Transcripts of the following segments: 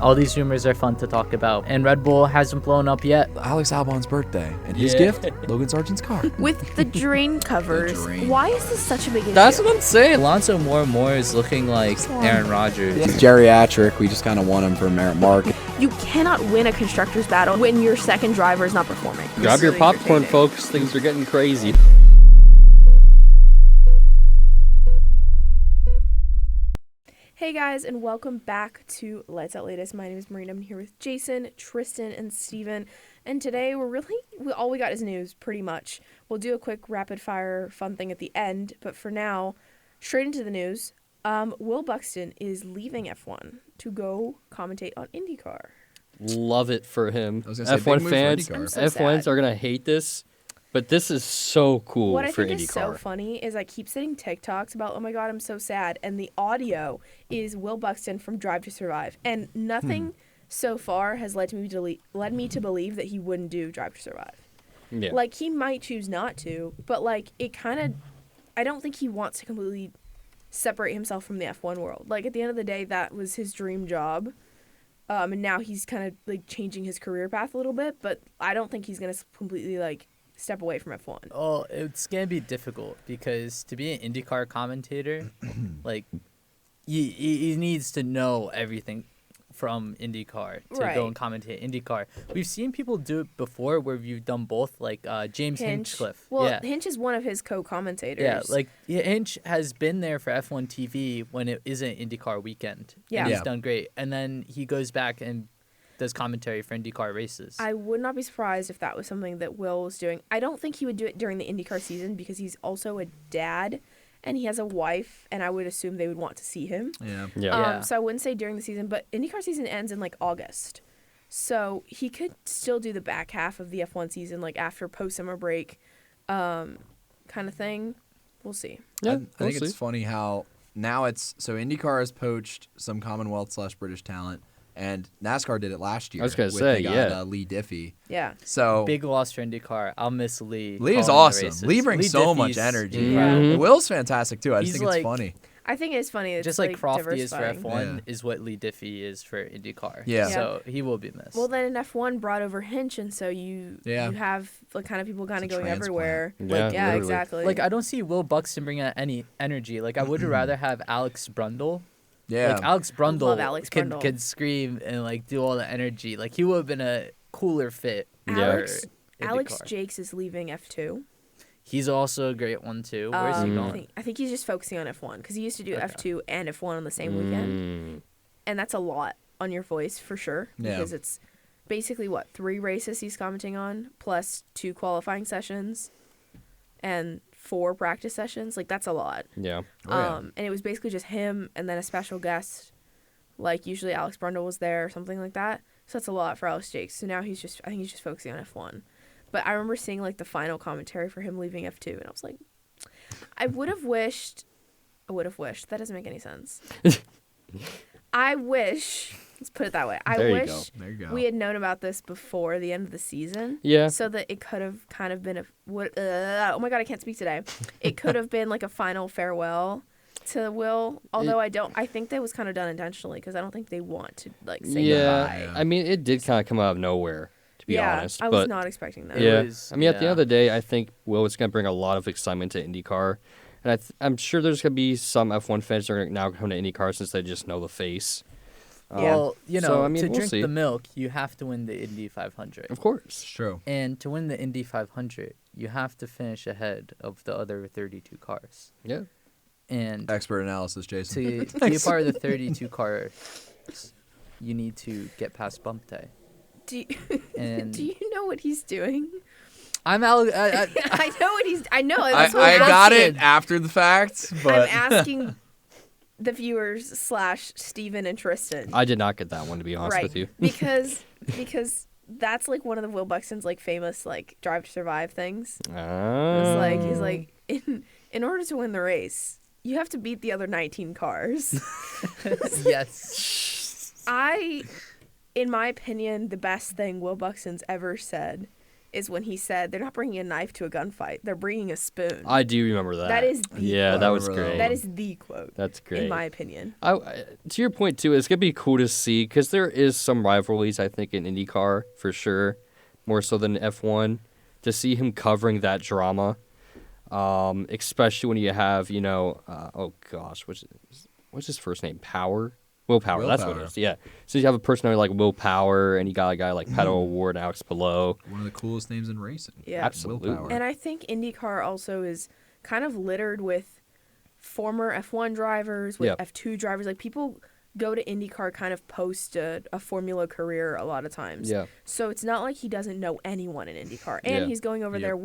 All these rumors are fun to talk about. And Red Bull hasn't blown up yet. Alex Albon's birthday. And his gift, Logan Sargent's car. With the drain covers, why is this such a big issue? That's what I'm saying. Alonso more and more is looking like Aaron Rodgers. He's geriatric. We just kind of want him for merit mark. You cannot win a constructor's battle when your second driver is not performing. Grab your popcorn, folks. Things are getting crazy. Hey guys, and welcome back to Lights Out Latest. My name is Marina. I'm here with Jason, Tristan, and Steven. And today all we got is news, pretty much. We'll do a quick rapid fire fun thing at the end, but for now, straight into the news. Will Buxton is leaving F1 to go commentate on IndyCar. Love it for him. I was gonna say, F1 fans, I'm so F1s sad. are going to hate this, but this is so cool What I for think IndyCar. is so funny is I keep seeing TikToks about, oh my god, I'm so sad, and the audio is Will Buxton from Drive to Survive, and nothing so far has led me to believe that he wouldn't do Drive to Survive. Yeah. Like, he might choose not to, but like it kind of, I don't think he wants to completely separate himself from the F1 world. Like, at the end of the day, that was his dream job, and now he's kind of like changing his career path a little bit, but I don't think he's gonna completely like step away from F1. Oh, it's going to be difficult because to be an IndyCar commentator, like, he needs to know everything from IndyCar to go and commentate IndyCar. We've seen people do it before where we've done both, like James Hinchcliffe. Well, yeah. Hinch is one of his co-commentators. Yeah, like Hinch has been there for F1 TV when it isn't IndyCar weekend. Yeah. And he's done great. And then he goes back and does commentary for IndyCar races. I would not be surprised if that was something that Will was doing. I don't think he would do it during the IndyCar season because he's also a dad and he has a wife, and I would assume they would want to see him. Yeah. So I wouldn't say during the season, but IndyCar season ends in like August. So he could still do the back half of the F1 season, like after post-summer break kind of thing. We'll see. Yeah, I think it's funny how now IndyCar has poached some Commonwealth/British talent. And NASCAR did it last year. I was going to say, Lee Diffie. Yeah. So big loss for IndyCar. I'll miss Lee. Lee's calling the awesome. races. Lee brings so much Diffie's energy. incredible. Will's fantastic too. I just He's think it's like- funny. I think it's funny. It's Just like Crofty is for diversifying. F1 Yeah. is what Lee Diffie is for IndyCar. Yeah. So he will be missed. Well, then F1 brought over Hinch, and so you have like kind of people kind of It's a going transplant. everywhere. Yeah, Yeah, literally. exactly. Like, I don't see Will Buxton bring out any energy. Like, I would rather have Alex Brundle. Yeah. Like, Alex love Brundle, Alex Brundle. could scream and, like, do all the energy. Like, he would have been a cooler fit. Alex for Alex IndyCar. Jakes is leaving F2. He's also a great one, too. Where's he going? I think he's just focusing on F1 because he used to do F2 and F1 on the same weekend, and that's a lot on your voice for sure. Yeah. Because it's basically 3 races he's commenting on plus 2 qualifying sessions, and 4 practice sessions. Like, that's a lot. Yeah. And it was basically just him and then a special guest, like usually Alex Brundle was there or something like that. So that's a lot for Alex Jakes. So now I think he's just focusing on F1. But I remember seeing like the final commentary for him leaving F2, and I was like, I would have wished. That doesn't make any sense. I wish. Let's put it that way. I There you wish There you go. we had known about this before the end of the season. Yeah. So that it could have kind of been oh my god, I can't speak today. It could have been like a final farewell to Will. Although I think that was kind of done intentionally because I don't think they want to like say goodbye. I mean, it did kind of come out of nowhere, to be yeah, honest. I was but not expecting that. yeah, was- I mean, at the yeah. end of the day, I think Will is going to bring a lot of excitement to IndyCar. And I'm sure there's going to be some F1 fans that are now come to IndyCar since they just know the face. Well, you know, so, I mean, to we'll drink see. the milk, you have to win the Indy 500. Of course. It's true. And to win the Indy 500, you have to finish ahead of the other 32 cars. Yeah. And Expert analysis, Jason. to be a part of the 32 cars, you need to get past bump day. Do And you know what he's doing? I'm out. I know what he's. I know. I That's what I'm got asking. it after the fact, but I'm asking the viewers / Steven and Tristan. I did not get that one, to be honest with you. because that's like one of the Will Buxton's like famous like Drive to Survive things. He's like in order to win the race, you have to beat the other 19 cars. Yes. In my opinion, the best thing Will Buxton's ever said is when he said they're not bringing a knife to a gunfight. They're bringing a spoon. I do remember that. That is the yeah, quote. that was Remember great. That is the quote. That's great. In my opinion. To your point too, it's gonna be cool to see because there is some rivalries I think in IndyCar for sure, more so than F1. To see him covering that drama, especially when you have what's his first name? Willpower. That's what it is. Yeah. So you have a person like Will Power, and you got a guy like Pato O'Ward and Alex Below. One of the coolest names in racing. Yeah. Absolutely. Willpower. And I think IndyCar also is kind of littered with former F1 drivers, with F2 drivers. Like, people go to IndyCar kind of post a Formula career a lot of times. Yeah. So it's not like he doesn't know anyone in IndyCar. And he's going over there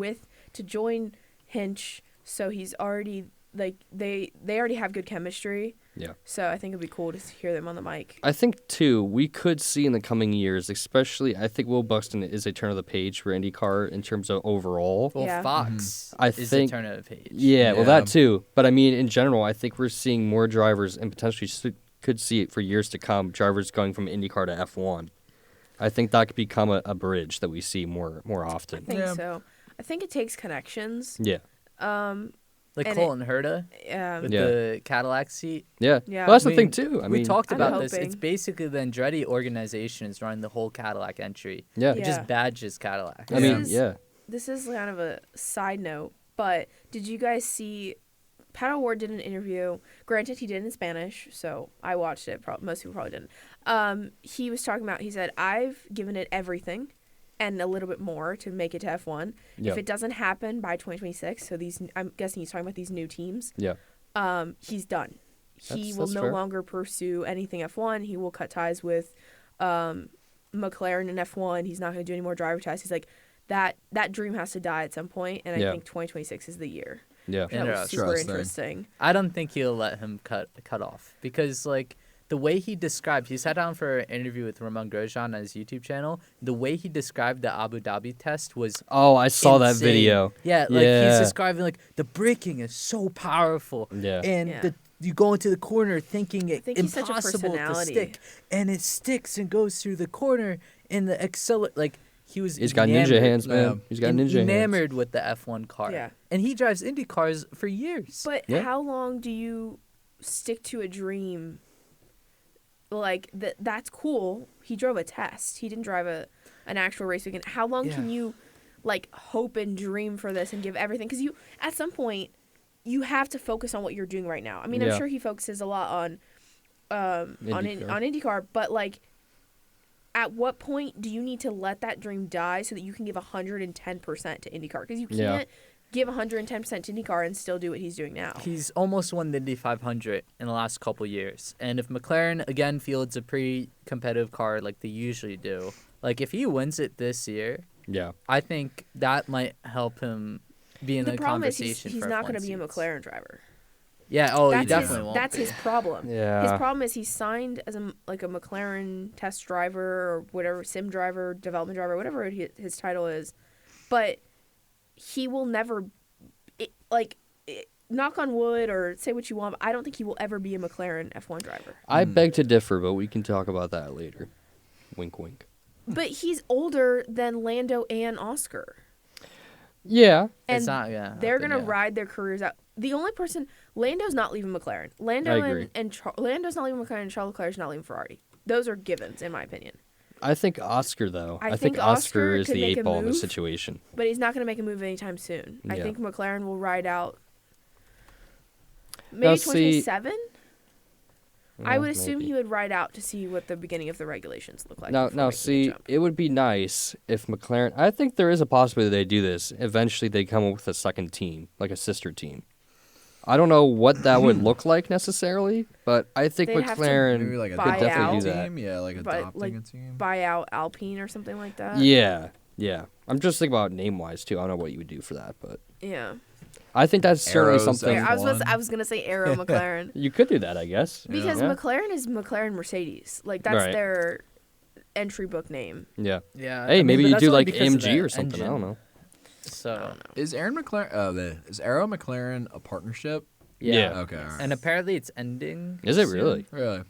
to join Hinch, so he's already, like, they already have good chemistry. Yeah. So I think it'd be cool to hear them on the mic. I think, too, we could see in the coming years, especially, I think Will Buxton is a turn of the page for IndyCar in terms of overall. Well, Yeah. Fox I is think- the turn of the page. Yeah, well, that too. But, I mean, in general, I think we're seeing more drivers, and potentially could see it for years to come, drivers going from IndyCar to F1. I think that could become a bridge that we see more often. I think so. I think it takes connections. Yeah. Like And Colton Herta with the Cadillac seat. Yeah. Yeah. Well, that's I the thing, mean, too. I we mean, talked I'm about this. hoping. It's basically the Andretti organization is running the whole Cadillac entry. Yeah. It Yeah. just badges Cadillac. I mean, This is- yeah. This is kind of a side note, but did you guys see Pato O'Ward did an interview? Granted, he did it in Spanish, so I watched it. Most people probably didn't. He was talking about, he said, I've given it everything and a little bit more to make it to F1. Yeah. If it doesn't happen by 2026, so I'm guessing he's talking about these new teams, Yeah. he's done. He will That's no fair. longer pursue anything F1. He will cut ties with McLaren in F1. He's not going to do any more driver tests. He's like, that dream has to die at some point, and I think 2026 is the year. Yeah. That was Interesting. super interesting. I don't think he'll let him cut off because, like, the way he described, he sat down for an interview with Ramon Grosjean on his YouTube channel. The way he described the Abu Dhabi test was Oh, I saw that insane. video. Yeah, like he's describing like the braking is so powerful. Yeah. And you go into the corner thinking it think he's such a impossible to personality. stick, and it sticks and goes through the corner in the like he was. He's got ninja enamored- hands, man. He's got ninja hands. enamored with the F1 car. Yeah. And he drives Indy cars for years. But Yeah. how long do you stick to a dream? Like, that's cool. He drove a test. He didn't drive an actual race weekend. How long can you, like, hope and dream for this and give everything? Because at some point, you have to focus on what you're doing right now. I mean, I'm sure he focuses a lot on IndyCar, but, like, at what point do you need to let that dream die so that you can give 110% to IndyCar? Because you can't give 110% to IndyCar and still do what he's doing now. He's almost won the Indy 500 in the last couple years. And if McLaren, again, fields a pretty competitive car like they usually do, like if he wins it this year, I think that might help him be in the problem is conversation he's for not going to be a McLaren driver. Yeah, he definitely won't. That's his problem. Yeah. His problem is he's signed as a McLaren test driver or whatever, sim driver, development driver, whatever his title is. But he will never, knock on wood or say what you want, but I don't think he will ever be a McLaren F1 driver. I beg to differ, but we can talk about that later. Wink, wink. But he's older than Lando and Oscar. Yeah. And It's not, they're going to ride their careers out. The only person, Lando's not leaving McLaren. Lando I agree. Lando's not leaving McLaren and Charles Leclerc's not leaving Ferrari. Those are givens, in my opinion. I think Oscar, though. I I think think Oscar Oscar is could the make a eight ball in this move. situation. But he's not going to make a move anytime soon. I Yeah. think McLaren will ride out Now, maybe see- 2027. I would assume he would ride out to see what the beginning of the regulations look like. Now, before making the see, jump. it would be nice if McLaren. I think there is a possibility they do this. Eventually, they come up with a second team, like a sister team. I don't know what that would look like necessarily, but I think They'd have to McLaren Maybe like a buy could definitely out. do that. team. Yeah, like But, adopting like, a team. buy out Alpine or something like that. Yeah. I'm just thinking about name wise too. I don't know what you would do for that, but Yeah. I think that's certainly Arrows something and- I was gonna say Aero McLaren you could do that, I guess. because Yeah. McLaren is McLaren Mercedes. Like that's Right. their entry book name. Yeah. Yeah. Hey, maybe but you that's do only like because of AMG the or something. I don't engine. know. So, Is Aaron McLaren? Is Arrow McLaren a partnership? yeah. Okay. All right. And apparently it's ending. Is it soon. really? Really?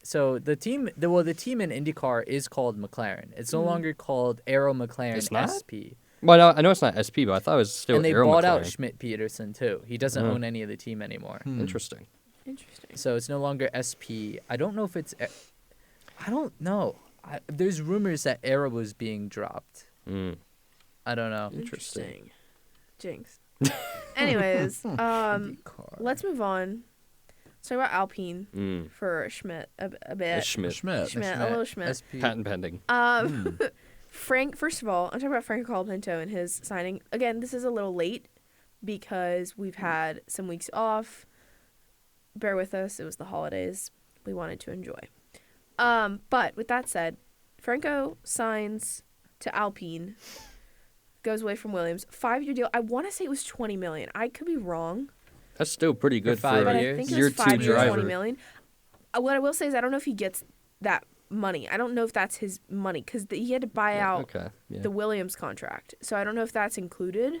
So the team in IndyCar is called McLaren. It's no longer called Aero McLaren It's not? SP. Well, I know it's not SP, but I thought it was still And they Aero bought out McLaren. Schmidt-Peterson too. He doesn't own any of the team anymore. Interesting. Interesting. So it's no longer SP. I don't know if it's. I don't know. There's rumors that Aero was being dropped. Mm. I don't know. Interesting. Jinx. Anyways, IndyCar. let's move on. Let's talk about Alpine for Schmidt a bit. Schmidt. A little Schmidt. SP. Patent pending. Frank, first of all, I'm talking about Franco Colapinto and his signing. Again, this is a little late because we've had some weeks off. Bear with us. It was the holidays. We wanted to enjoy. But with that said, Franco signs to Alpine, goes away from Williams. 5-year deal. I want to say it was $20 million. I could be wrong. That's still pretty good For 5 for But a I years? think it year was 2 5 years, driver. $20 million. What I will say is I don't know if he gets that money. I don't know if that's his money because he had to buy out Okay. Yeah. the Williams contract. So I don't know if that's included.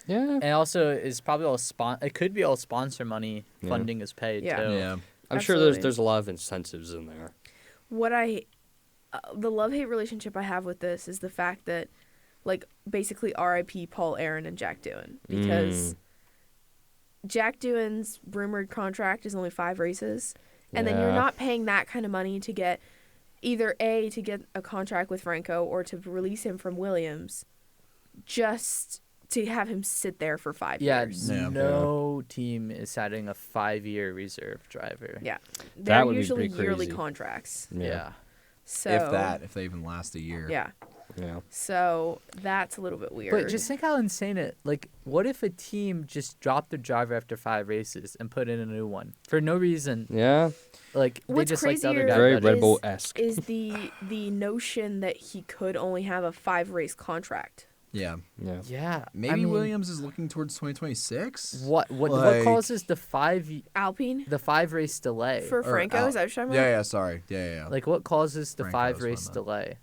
Yeah. And also, it's probably all It could be all sponsor money. Yeah. Funding is paid Yeah. too. Yeah. I'm sure Absolutely. there's a lot of incentives in there. What the love-hate relationship I have with this is the fact that, like, basically RIP Paul Aaron and Jack Doohan. Because Jack Doohan's rumored contract is only 5 races. And then you're Yeah. not paying that kind of money to get either A, to get a contract with Franco or to release him from Williams just to have him sit there for 5 Yeah, years. Yeah. no team is setting a 5-year reserve driver. Yeah. That They're would be usually pretty yearly crazy. contracts. Yeah. So If they even last a year. Yeah. Yeah. So that's a little bit weird. But just think how insane it. Like, what if a team just dropped their driver after 5 races and put in a new one for no reason? Yeah. Like they What's just like the other crazier guy. Very better. Red Bull-esque. is the notion that he could only have a 5-race contract. Yeah. Yeah. Yeah. Maybe I mean, Williams is looking towards 2026. What Like- causes the 5 Alpine 5-race delay? for Franco, is that what you're talking Yeah, about? yeah, sorry. Yeah. Like, what causes the Franco's 5-race one, delay?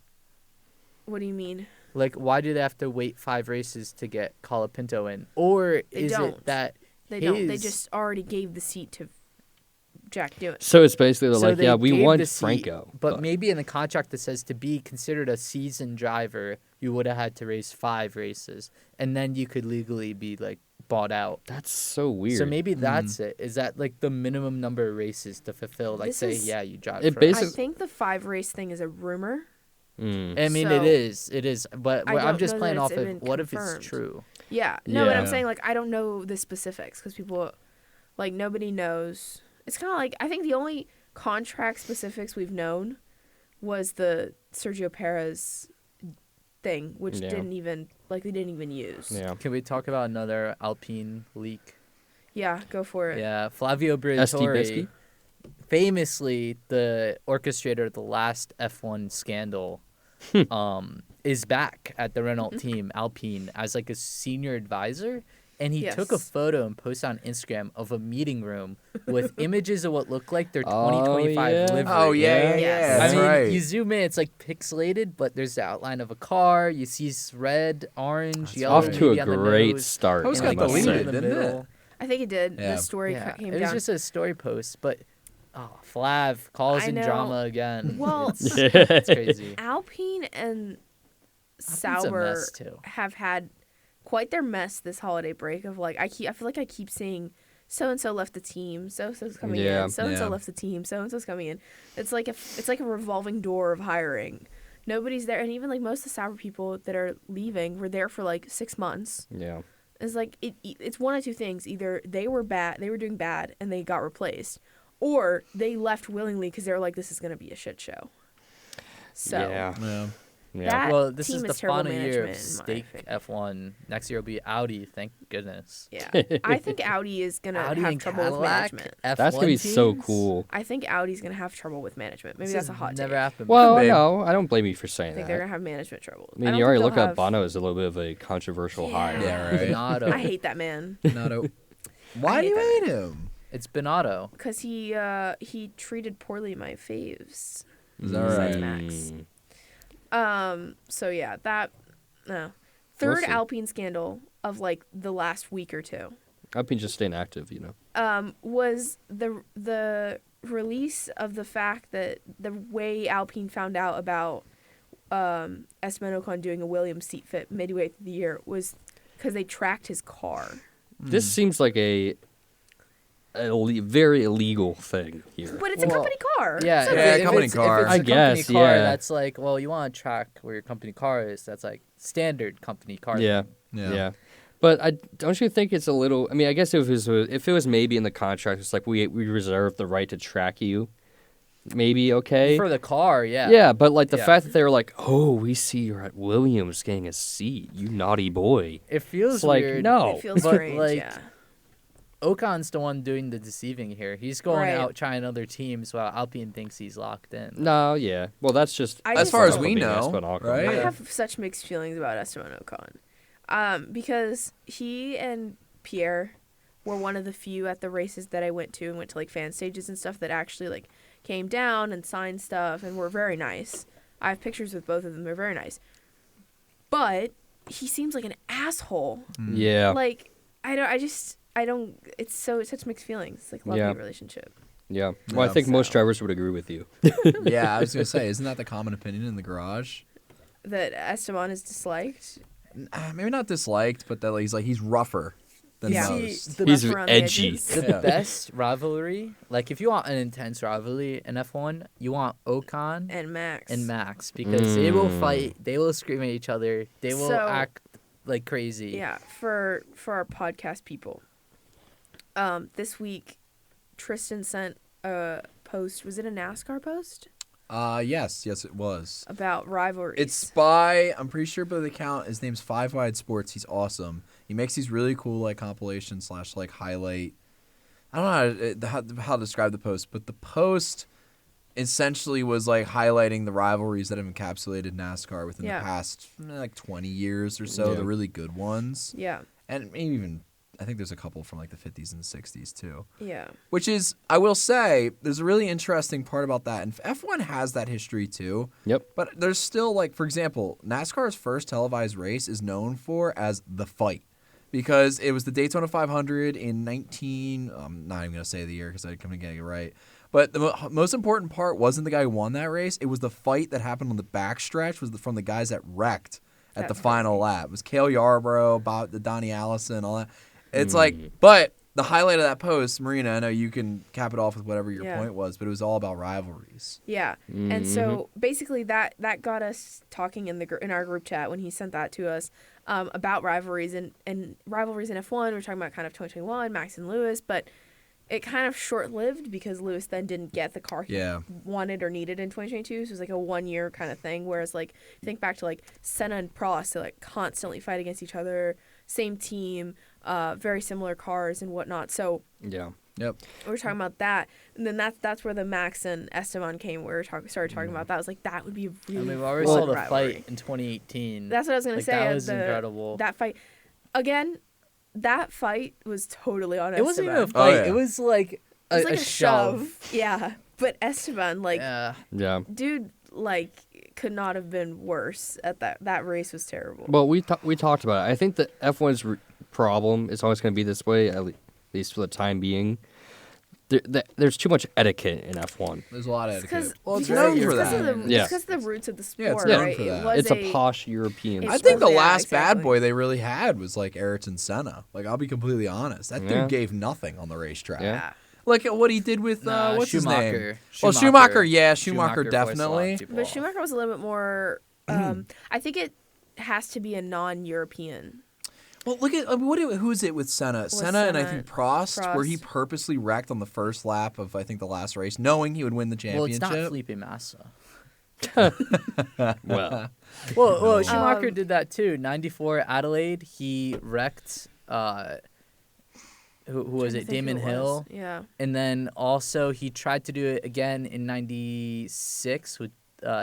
What do you mean? Like, why do they have to wait 5 races to get Colapinto in? Or They is don't. it that They don't. They his- just already gave the seat to Jack Doohan. So it's basically So like, they yeah, we gave want the seat, Franco. but maybe in the contract it says to be considered a seasoned driver, you would have had to race 5 races, and then you could legally be like bought out. That's so weird. So maybe that's it. Is that like the minimum number of races to fulfill? Like, This say, is- yeah, you drive. It for basi- I us. think the 5-race thing is a rumor. I mean, So- it is. But I I'm don't just know playing that off it's of even what if confirmed. it's true? Yeah. No, but I'm Yeah. saying, like, I don't know the specifics because people, like, nobody knows. It's kind of like, I think the only contract specifics we've known was the Sergio Perez thing, which Yeah. they didn't even use. Yeah. Can we talk about another Alpine leak? Yeah, go for it. Yeah, Flavio ST Briatore, Bisky? famously the orchestrator of the last F1 scandal, is back at the Renault team Alpine as like a senior advisor, and he took a Yes. photo and posted on Instagram of a meeting room with images of what looked like their Oh, 2025 yeah. livery. Oh yeah. Yes. I That's mean, right. you zoom in, it's like pixelated, but there's the outline of a car. You see red, orange, yellow. Off to maybe a on the great nose, start. That was and, I kinda like, must a deleted, wing in the didn't it? middle. I think it did. Yeah. The story Yeah, came it was down. just a story post, but Flav calls I in know. drama again. Well, It's crazy. Alpine and Alpine's a Sauber mess, too. have had quite their mess this holiday break of like I feel like I keep seeing so and so left the team, so and so's coming Yeah. in, so and so Yeah. left the team, so and so's coming in. It's like a revolving door of hiring. Nobody's there, and even like most of the Sauber people that are leaving were there for like 6 months. Yeah. It's like it's one of two things: either they were doing bad, and they got replaced, or they left willingly because they were like, this is gonna be a shit show. So Yeah. Yeah. Yeah. that Well, this team is the is terrible final year of management, in my stake opinion. F1. Next year will be Audi, thank goodness. Yeah, I think Audi is gonna Audi have and trouble with Cadillac, management. F1 That's gonna be so teams? cool. I think Audi's gonna have trouble with management. Maybe This that's has a hot never take. happened. Well, Could be. no, I don't blame you for I saying think that. they're gonna have management trouble. I mean, don't you already think look they'll at have- Bono as a little bit of a controversial hire. Yeah, right. Binotto. I hate that man Binotto. Why do you hate hate him? It's Binotto. because he treated poorly my faves. Is that Besides right? Max. So yeah, that no. We'll Third see. Alpine scandal of like the last week or two. Alpine just staying active, you know. Was the release of the fact that the way Alpine found out about Esteban Ocon doing a Williams seat fit midway through the year was because they tracked his car. This seems like a very illegal thing here. But it's a company car. Yeah, So Yeah, if company it's, car. If it's I a company guess, car, yeah. that's like, well, you want to track where your company car is. That's like standard company car. Yeah. thing. Yeah. But don't you think it's a little? I mean, I guess if it was maybe in the contract, it's like we reserve the right to track you. Maybe okay. For the car, yeah. Yeah, but like the Yeah. fact that they were like, "Oh, we see you're at Williams getting a seat, you naughty boy." It feels It's like, weird. no. It feels But, strange, like, yeah. Ocon's the one doing the deceiving here. He's going Right. out trying other teams while Alpine thinks he's locked in. No, yeah. Well, that's just I As just far as don't- we being know, Esteban Ocon. right? I Yeah. have such mixed feelings about Esteban Ocon. Because he and Pierre were one of the few at the races that I went to like fan stages and stuff that actually like came down and signed stuff and were very nice. I have pictures with both of them. They're very nice. But he seems like an asshole. Yeah. Like I don't it's such mixed feelings. It's like love-hate relationship. Yeah. Well, I think most drivers would agree with you. Yeah, I was gonna say, isn't that the common opinion in the garage? That Esteban is disliked. Maybe not disliked, but that he's rougher than Yeah. most. See, He's Rough around the edgy. edges. The Yeah. best rivalry, like if you want an intense rivalry in F1, you want Ocon And Max. and Max because they will Mm. fight, they will scream at each other, they will So- act like crazy. Yeah, for our podcast people. This week, Tristan sent a post. Was it a NASCAR post Yes, it was. about rivalries? It's by, I'm pretty sure by the account, his name's Five Wide Sports. He's awesome. He makes these really cool like compilations / like highlight. I don't know how to describe the post, but the post essentially was like highlighting the rivalries that have encapsulated NASCAR within the past like 20 years or so, Yeah. the really good ones. yeah, And maybe even, I think there's a couple from like the 50s and 60s too. yeah, Which is, I will say, there's a really interesting part about that. And F1 has that history too. Yep. But there's still, like, for example, NASCAR's first televised race is known for as The Fight. Because it was the Daytona 500 in I'm not even going to say the year because I couldn't get it right. But the most important part wasn't the guy who won that race. It was the fight that happened on the backstretch from the guys that wrecked at the That's final crazy. lap. It was Cale Yarborough, Donnie Allison, all that. It's like, but the highlight of that post, Marina, I know you can cap it off with whatever your point was, but it was all about rivalries. yeah. And so basically, that got us talking in our group chat when he sent that to us about rivalries and rivalries in F1. We're talking about kind of 2021, Max and Lewis, but it kind of short-lived because Lewis then didn't get the car he wanted or needed in 2022. So it was like a 1-year kind of thing. Whereas like think back to like Senna and Prost, they like constantly fight against each other, same team, very similar cars and whatnot. So Yeah. Yep. we're talking about that, and then that's where the Max and Esteban came. Where we started talking about that. I was like, that would be a really I mean, we already fun saw the rivalry. fight in 2018. That's what I was gonna Like, say. that was the- incredible. That fight, again, that fight was totally on Esteban. It wasn't even a Oh, fight. yeah. It was like It was like a shove. Yeah, but Esteban, like, Yeah. Yeah. dude, like, could not have been worse at that. That race was terrible. Well, we talked about it. I think the F1's problem is always going to be this way, at least for the time being. There's too much etiquette in F1. There's a lot of Because etiquette. Well, it's because known it's for because that. of the Yeah. it's because of the roots of the sport, Yeah, it's known right? for It that. was It's a posh European. It's I think the Yeah, last bad exactly. boy they really had was like Ayrton Senna. Like, I'll be completely honest. That Yeah. dude gave nothing on the racetrack. Yeah. Like what he did with Nah, what's his name? Schumacher. Well, Schumacher, yeah, Schumacher Schumacher voiced a lot of definitely. people But off. Schumacher was a little bit more. I think it has to be a non-European. Well, look at who is it with Senna? Senna and I Senna, think Prost, where he Prost. purposely wrecked on the first lap of I think the last race, knowing he would win the Well, it's championship. not Felipe Massa. Well, Well, Schumacher Um, did that too. 94 Adelaide, he wrecked. Who was Trying it? to think who Damon it Hill. was. Yeah. And then also he tried to do it again in 96 with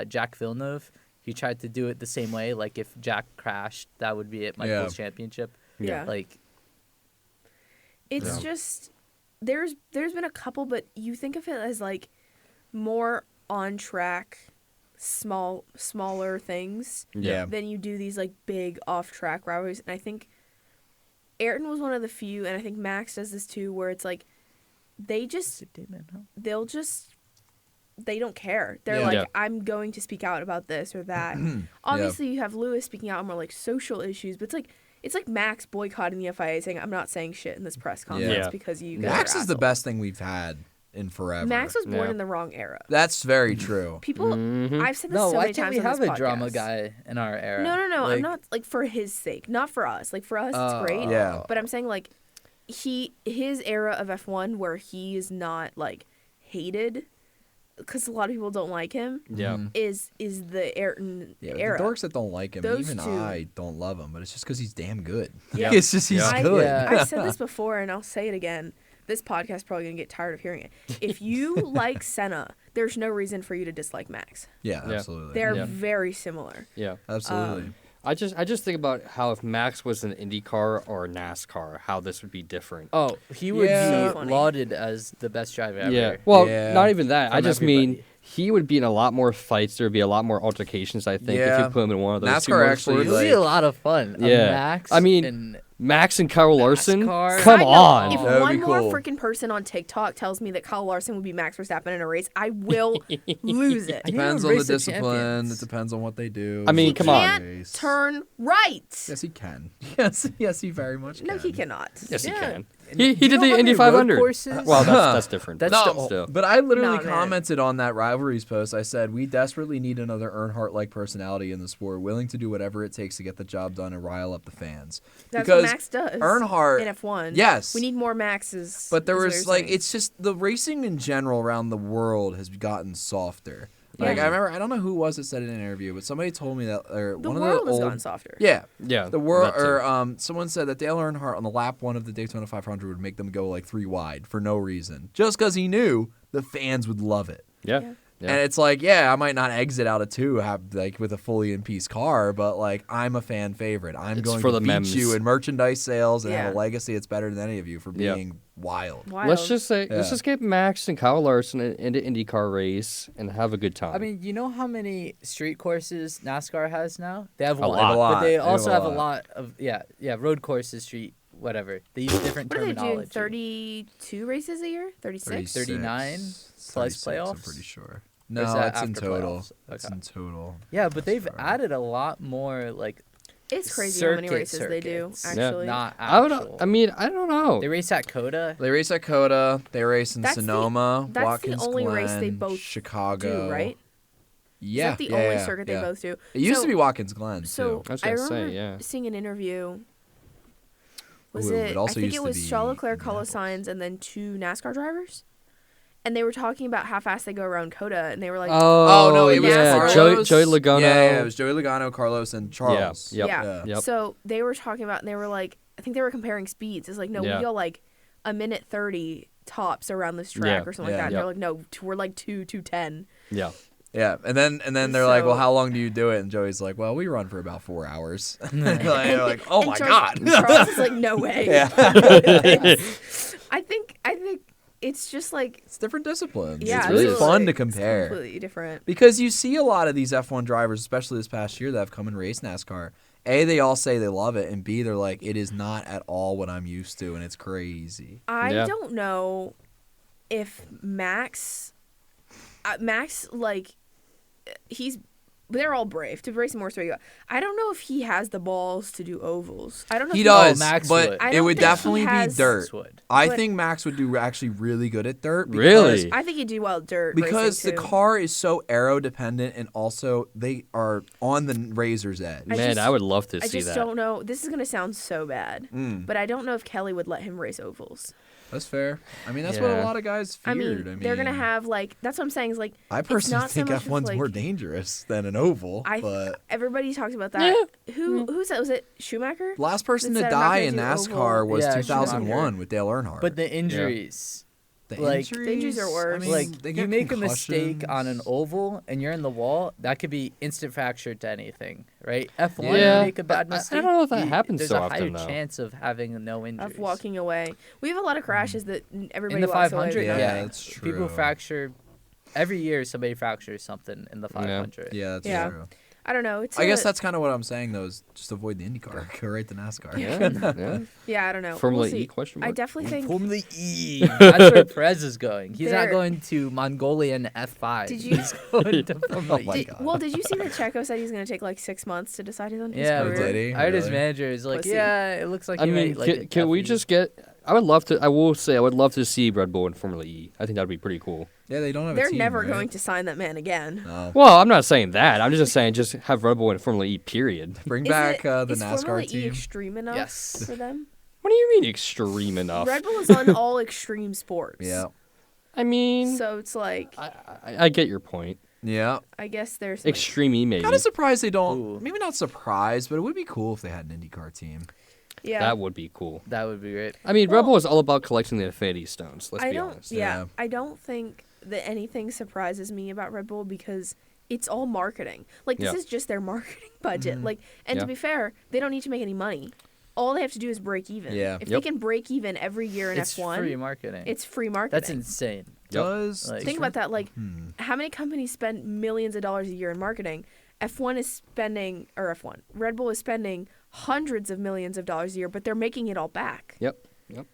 Jack Villeneuve. He tried to do it the same way. Like if Jack crashed, that would be it. Michael's championship. Yeah. Like It's Yeah. just there's been a couple, but you think of it as like more on track, smaller things Yeah. than you do these like big off track rivalries. And I think Ayrton was one of the few, and I think Max does this too, where it's like they just is it Damon Hill? they'll just they don't care. They're like, I'm going to speak out about this or that. Obviously, you have Lewis speaking out on more like social issues, but it's like Max boycotting the FIA, saying, I'm not saying shit in this press conference because you guys Max are is the assholes. best thing we've had in forever. Max was born in the wrong era. That's very true. People, I've said this so why many can't times we on have this a podcast. drama guy in our era? No. Like, I'm not like for his sake, not for us. Like for us, it's great. Yeah. But I'm saying like his era of F1 where he is not like hated because a lot of people don't like him. Yeah. Is the Ayrton era. The dorks that don't like him, Those even two. I don't love him, but it's just because he's damn good. Yeah. It's just he's good. I've said this before and I'll say it again. This podcast is probably gonna get tired of hearing it. If you like Senna, there's no reason for you to dislike Max. Yeah, absolutely. They're very similar. Yeah. Absolutely. I just think about how if Max was an IndyCar or a NASCAR, how this would be different. Oh, he would So be funny. lauded as the best driver ever. Yeah. Well, Yeah. not even that. I From just mean everybody. he would be in a lot more fights. There would be a lot more altercations, I think, if Yeah. you put him in one of those two NASCAR actually, It motorsports. would be a lot of fun. Yeah. Max. I mean, and Max and Kyle Larson? NASCAR. Come Side note, on. If That would one be more cool. freaking person on TikTok tells me that Kyle Larson would be Max Verstappen in a race, I will lose it. He Depends would on the race the discipline. champions. It depends on what they do. I mean, He come on. can't turn right. Yes, he can. Yes, he very much can. No, he cannot. Yes, he Yeah. can. And He you did know the how Indy many road 500. courses? Well, that's different. That's No, still- but I literally Nah, man. commented on that rivalries post. I said, we desperately need another Earnhardt-like personality in the sport, willing to do whatever it takes to get the job done and rile up the fans. That's because what Max does. Earnhardt, in F1. yes. We need more Maxes. But there is what was you're like, saying. it's just the racing in general around the world has gotten softer. Like Yeah. I remember, I don't know who it was that said it in an interview, but somebody told me that the one world of the has old, gotten softer. yeah, Yeah. the world, that too. or someone said that Dale Earnhardt on the lap one of the Daytona 500 would make them go like 3 wide for no reason, just because he knew the fans would love it. Yeah. Yeah. Yeah. And it's like, yeah, I might not exit out of 2 like with a fully in piece car, but like I'm a fan favorite. I'm It's going for to the beat memes. you in merchandise sales and have Yeah. a legacy that's better than any of you for Yeah. being wild. Wild. Let's just say, let's Yeah. just get Max and Kyle Larson into IndyCar race and have a good time. I mean, you know how many street courses NASCAR has now? They have A one, lot. but they They have also a have a lot. lot of road courses, street, whatever. They use different What are they terminology. doing? 32 races a year? 36? 39 plus 36, I'm playoffs? pretty sure. Or No, is that it's in after total. playoffs? It's Okay. in total. Yeah, but they've Sorry. added a lot more like It's crazy how many circuit races they do, circuits. Yeah. actually. not I would. actual. I mean, I don't know. They race at Coda. They race at Coda. They race in That's the- Sonoma, that's the Watkins only Glen, race they both Chicago. do, right? Yeah, Is that the yeah, only yeah, circuit yeah. they both do? It used So- to be Watkins Glen So too. I was I gonna remember say, yeah. seeing an interview. Was Ooh, it? it also I think used it to was be Charles Leclerc, Carlos Indianapolis. Sainz, and then 2 NASCAR drivers, and they were talking about how fast they go around Coda, and they were like, Oh no, it was yeah, Carlos. Joey Logano. Yeah, it was Joey Logano, Carlos, and Charles. Yep. yeah. Yep. So they were talking about, and they were like, I think they were comparing speeds. It's like, no, Yeah. we go like a minute 30 tops around this track Yeah. or something Yeah. like that. And Yep. they're like, no, we're like 2:10. Yeah. Yeah, and then they're like, So- "Well, how long do you do it?" And Joey's like, "Well, we run for about 4 hours." They're like, "Oh And my Charles, god!" Charles is like, no way. Yeah. I think it's just like, It's different disciplines. yeah, it's really absolutely. fun to It's compare completely different. because you see a lot of these F1 drivers, especially this past year, that have come and raced NASCAR. A, they all say they love it, and B, they're like, "It is not at all what I'm used to, and it's crazy." I Yeah. don't know if Max, like, they're all brave to race more. So I don't know if he has the balls to do ovals. I don't know. He if does, Max but would. I it don't would think he definitely be has- dirt. Would. I But- think Max would do actually really good at dirt. Really? I think he'd do well at dirt Because racing the too. car is so aero dependent, and also they are on the razor's edge. I Man, just- I would love to I see just that. don't know. This is gonna sound so bad, Mm, but I don't know if Kelly would let him race ovals. that's fair. I mean, that's what a Yeah. lot of guys I feared. mean, they're gonna have like that's what I'm saying is like I it's personally not so think much of, F1's like- more dangerous than an oval, but everybody talks about that. Who said, was it Schumacher? last person That to said, "I'm not die gonna in do NASCAR oval." was Yeah, 2001 Schumacher. with Dale Earnhardt. But the injuries, the like- Injuries are worse. I mean, like they you get make a mistake on an concussions. oval and you're in the wall, that could be instant fracture to anything, right? F1, Yeah, you make a bad but I mistake. don't know if that happens There's so a often, higher though. chance of having no injuries. Of walking away. We have a lot of crashes that everybody in the walks 500, away. Yeah, yeah, that's people true. fracture every year. Somebody fractures something in the 500. Yeah, that's Yeah. true. I don't know. I guess that's kind of what I'm saying though. Is just avoid the IndyCar, go right to NASCAR. Yeah. Yeah, I don't know. Formula We'll E see. question I mark? definitely think. Formula E. That's where Perez is going. He's not There- going to Mongolian F5. Did you- He's going to Formula Oh my E. God. Well, did you see that Checo said he's going to take like 6 months to decide his Yeah, career? Did he? I heard his Really? manager is like, Pussy. yeah, it looks like I he mean, might like it can we FE. just get? I would love to. I will say, I would love to see Red Bull in Formula E. I think that'd be pretty cool. Yeah, they don't have a They're team, never right? going to sign that man again. No. Well, I'm not saying that. I'm just saying just have Red Bull in Formula E. Period. Bring Is back the is NASCAR Formula E team. extreme enough Yes. for them? What do you mean extreme enough? Red Bull is on all extreme sports. Yeah. I mean, So it's like, I get your point. Yeah. I guess there's like, Extreme E maybe. Kind of surprised they don't. Ooh. Maybe not surprised, but it would be cool if they had an IndyCar team. yeah. That would be cool. That would be great. I mean, Red Well- Bull is all about collecting the Infinity Stones. Let's I be don't. honest. Yeah, Yeah. I don't think that anything surprises me about Red Bull because it's all marketing. Like this Yeah. is just their marketing budget. Like, and Yeah. to be fair, they don't need to make any money. All they have to do is break even. Yeah. If Yep. they can break even every year in It's F1, free marketing. it's free marketing. That's insane. Yep. Does Like- Think about that. Like, Hmm. how many companies spend millions of dollars a year in marketing? F1 is spending, or F1, Red Bull is spending hundreds of millions of dollars a year, but they're making it all back. Yep.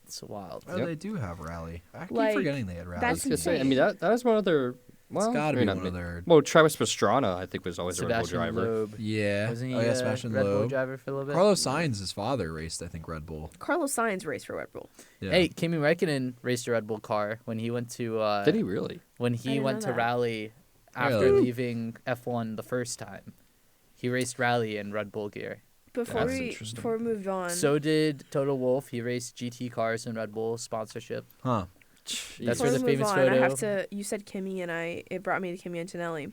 It's wild. Oh, Yep. they do have rally. I keep Like, forgetting they had rally. that's I was gonna say, I insane. mean, that is one of their. Well, It's got to maybe be not one of mid- their. Well, Travis Pastrana, I think, was always a Red Bull Sebastian driver. Loeb. Yeah. Wasn't he Oh yeah, Sebastian Red Bull Loeb. driver for a little bit? Carlos Sainz's father raced, I think, Red Bull. Carlos Sainz raced for Red Bull. Yeah. Hey, Kimi Räikkönen raced a Red Bull car when he went to. Did he really? When I he didn't went know to that. rally after Really? leaving F1 the first time, he raced rally in Red Bull gear. Before That's we interesting. before we moved on, So did Toto Wolff. He raced GT cars in Red Bull sponsorship. Huh. That's before where we the move famous on, I have photo. to. You said Kimmy, and it brought me to Kimmy Antonelli.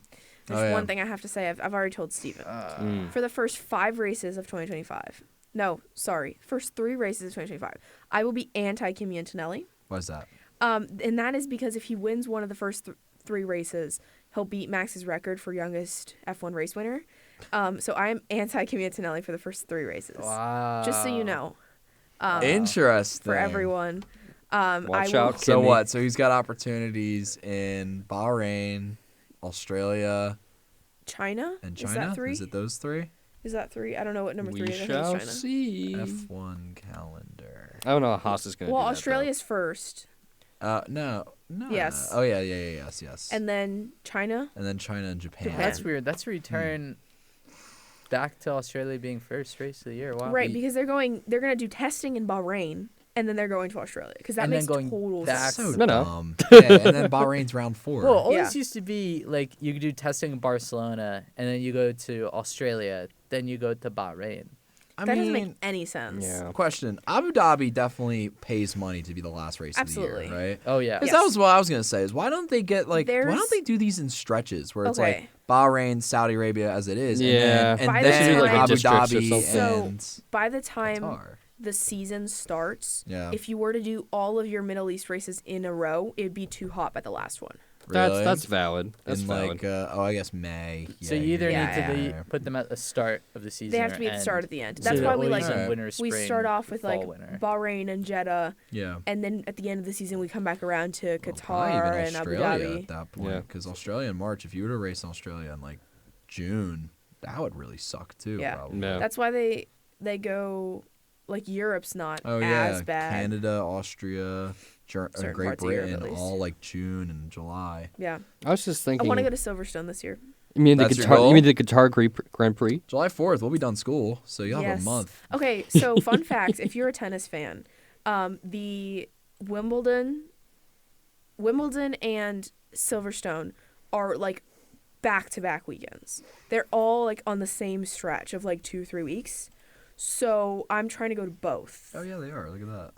There's Oh, yeah. one thing I have to say. I've already told Steven. Mm. For the first 5 races of 2025, no, sorry, first 3 races of 2025, I will be anti Kimmy Antonelli. What's that? And that is because if he wins one of the first 3 races, he'll beat Max's record for youngest F1 race winner. So I am anti Kimmy Antonelli for the first 3 races. Wow. Just so you know. Interesting. For everyone. Watch I will, out. So Kimmy. what? So he's got opportunities in Bahrain, Australia, China? and Is China. that 3? Is it those 3? Is that 3? I don't know what number 3 We is. I think shall it's China. see. F1 calendar. I don't know how Haas is going to Well, do that, Australia's first, No. Yes. Oh yeah, yes. and then China. And then China and Japan. Japan. That's weird. That's a return back to Australia being first race of the year. Wow. Right, because they're going to do testing in Bahrain, and then they're going to Australia, because that And then makes going total back- sense. So No, no. dumb. Yeah, and then Bahrain's round 4. Well, all Yeah. this used to be like you could do testing in Barcelona, and then you go to Australia, then you go to Bahrain. I That mean, doesn't make any sense. Yeah. question. Abu Dhabi definitely pays money to be the last race Absolutely. of the year, right? Oh yeah. Because Yes. that was what I was gonna say. Is why don't they get like? Why There's- don't they do these in stretches where it's Okay. like Bahrain, Saudi Arabia as it is, Yeah. and By then, the and then time- Abu districts or Dhabi something. and By the time Qatar. the season starts, Yeah. if you were to do all of your Middle East races in a row, it'd be too hot by the last one. Really? That's valid. That's in valid. like I guess May. So Yeah, you either Yeah, need to yeah. put them at the start of the season. They have or to be at the start end. at the end. So That's they're why we always like in Alright. winter, we spring, start off with fall, like winter. Bahrain and Jeddah, Yeah. and then at the end of the season we come back around to Well, probably Qatar even and Abu Australia Dhabi. at that point, Yeah. because Australia in March. If you were to race in Australia in like June, that would really suck too. Yeah. Probably. Yeah. That's why they go like Europe's not Oh as yeah, bad. Canada, Austria, Certain Great parts of Europe, Britain, at least. all like June and July. Yeah. I was just I thinking. want to go to Silverstone this year. You mean the That's your guitar? goal? You mean the Qatar Grand Prix? July 4th, we'll be done school, so you'll have Yes. a month. Okay, so fun facts: if you're a tennis fan, the Wimbledon and Silverstone are like back-to-back weekends. They're all like on the same stretch of like 2-3 weeks. So I'm trying to go to both. Oh yeah, they are. Look at that.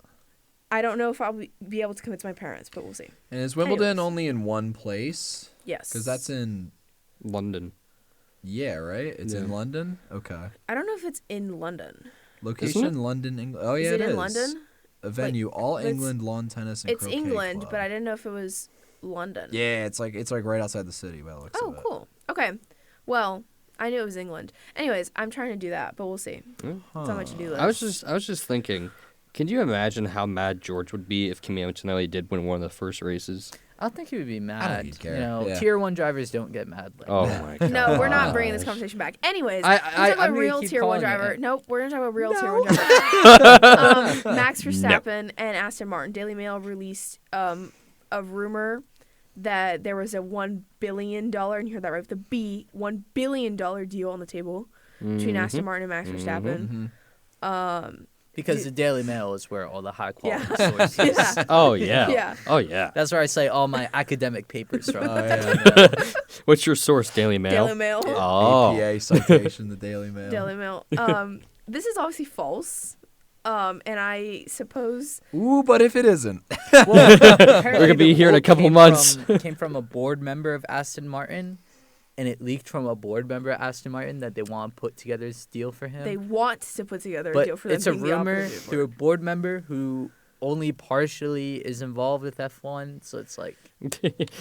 I don't know if I'll be able to convince my parents, but we'll see. And is Wimbledon Anyways. only in one place? Yes. Because that's in London. right. It's in Yeah. London. Okay. I don't know if it's in London. Location London, England. Oh yeah, is it it in is. London? A venue, all it's- England lawn tennis and It's croquet England, club. but I didn't know if it was London. Yeah, it's like right outside the city by the looks Oh, of it. cool. Okay. Well, I knew it was England. Anyways, I'm trying to do that, but we'll see. It's on my to-do list. I was just thinking. Can you imagine how mad George would be if Kimi Antonelli did win one of the first races? I don't think he would be mad. I don't think he'd care. You know, Yeah. tier 1 drivers don't get mad. Like Oh that. my god. No, we're not bringing this conversation back. Anyways, I'm we're talking about gonna real keep tier 1 calling it driver. that. Nope, we're going to talk about real tier 1 driver. Max Verstappen and Aston Martin. Daily Mail released a rumor that there was a $1 billion, and you heard that right, with the B, $1 billion deal on the table between Aston Martin and Max Verstappen. Because the Daily Mail is where all the high quality Yeah. sources. Yeah. Oh yeah. Yeah. Oh yeah. That's where I say all my academic papers from. What's your source? Daily Mail. Daily Mail. Oh. APA citation, the Daily Mail. Daily Mail. This is obviously false. And I suppose Ooh, but if it isn't. Well, We're gonna be here in a couple months. Came from a board member of Aston Martin, and it leaked from a board member at Aston Martin that they want to put together this deal for him. they want to put together a but deal for them. it's a being the rumor operative through a board. board member who only partially is involved with F1. So it's like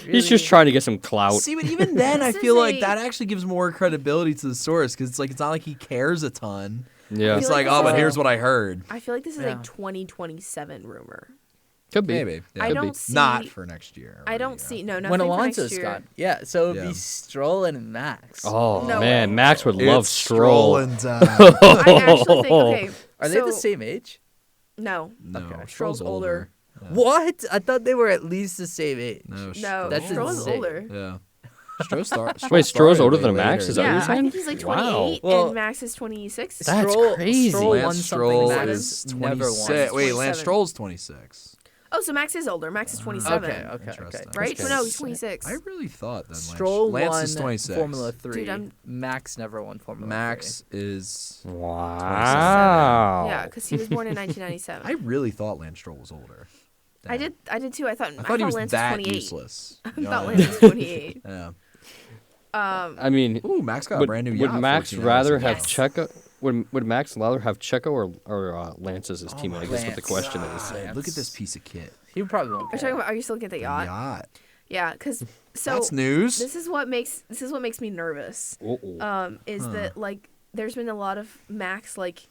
He's just trying to get some clout. See, but even then, I This feel is like a- that actually gives more credibility to the source because it's like it's not like he cares a ton. Yeah. It's feel like, like oh, this but is- here's what I heard. I feel like this is Yeah. a 2027 rumor. Could be. Maybe. Yeah. I Could don't be. see. Not for next year. I don't yeah. see. No, nothing when for Alonso's next year. gone. Yeah, so it'd Yeah. be Stroll and Max. Oh No man, way. Max would love It's Stroll. and I actually think. Okay. Are they the same age? No. No, Okay. Stroll's older. Yeah. What? I thought they were at least the same age. No, No. That's Stroll's insane. older. Yeah. Stroll Wait, Stroll's started older way than Max? later. Is that what Yeah, you're I saying? think he's like Wow. 28 Well, and Max is 26. That's Stroll, crazy. Stroll won Lance something Stroll Max is never 26. won. Wait, Lance 27. Stroll's 26. Oh, so Max is older. Max is 27. Okay. Interesting. Right? That's No, he's good. 26. I really thought then Stroll Lance won is 26. Formula 3. Dude, I'm- Max never won Formula Max is. Wow. Yeah, because he was born in 1997. I really thought Lance Stroll was older. I Damn. did too. I thought I thought he was Lance that was 28. useless. I thought Lance was 28. Yeah. I mean, Ooh, Max got a would, brand new would yacht. Max 14 rather hours have Yes. Checo? Would Max rather have Checo or Lance as his teammate? I guess what the Lance. question is. Lance. Look at this piece of kit. He probably won't. Are you care. talking about? Are you still looking at the yacht? Yacht. Yeah, because so That's news. this is what makes me nervous. Uh-oh. Is that like there's been a lot of Max like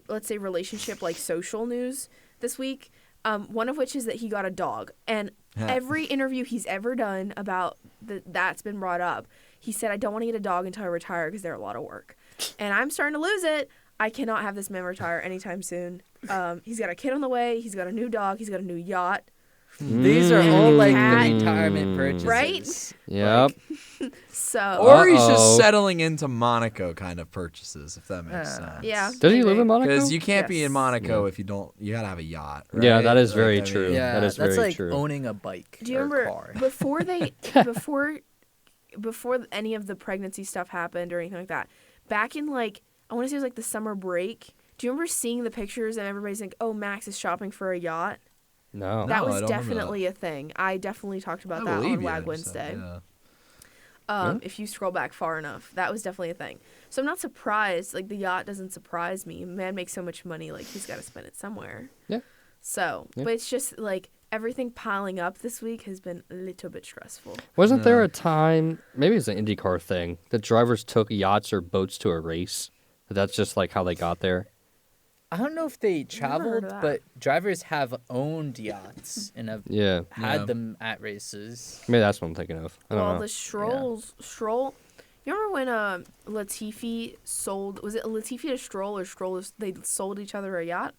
let's say relationship like social news this week. One of which is that he got a dog, and Yeah. every interview he's ever done about that's been brought up. He said, "I don't want to get a dog until I retire because they're a lot of work," and I'm starting to lose it. I cannot have this man retire anytime soon. He's got a kid on the way. He's got a new dog. He's got a new yacht. These are all like Cat. the retirement purchases. Right? Yep. So Or he's Uh-oh. just settling into Monaco kind of purchases, if that makes sense. yeah. Does he maybe. live in Monaco? Because you can't be in Yes. Monaco if you don't. You gotta have a yacht. Right? Yeah, that is Like, very I true. mean, Yeah, That is that's very like true. owning a bike Do you or remember car. before any of the pregnancy stuff happened or anything like that? Back in like I want to say it was like the summer break. Do you remember seeing the pictures and everybody's like, "Oh, Max is shopping for a yacht"? No. That I was don't remember definitely a thing. I definitely talked about I that believe on you, Wag so, Wednesday. yeah. Yeah. If you scroll back far enough, that was definitely a thing. So I'm not surprised. Like the yacht doesn't surprise me. Man makes so much money, like he's got to spend it somewhere. Yeah. So, Yeah. but it's just like everything piling up this week has been a little bit stressful. Wasn't there a time, maybe it's an IndyCar thing, that drivers took yachts or boats to a race? That's just like how they got there. I don't know if they heard of traveled, that. but drivers have owned yachts and have Yeah. had Yeah. them at races. Maybe that's what I'm thinking of. I don't Well, know. the Stroll. You remember when Latifi sold? Was it Latifi to Stroll or Stroll? They sold each other a yacht.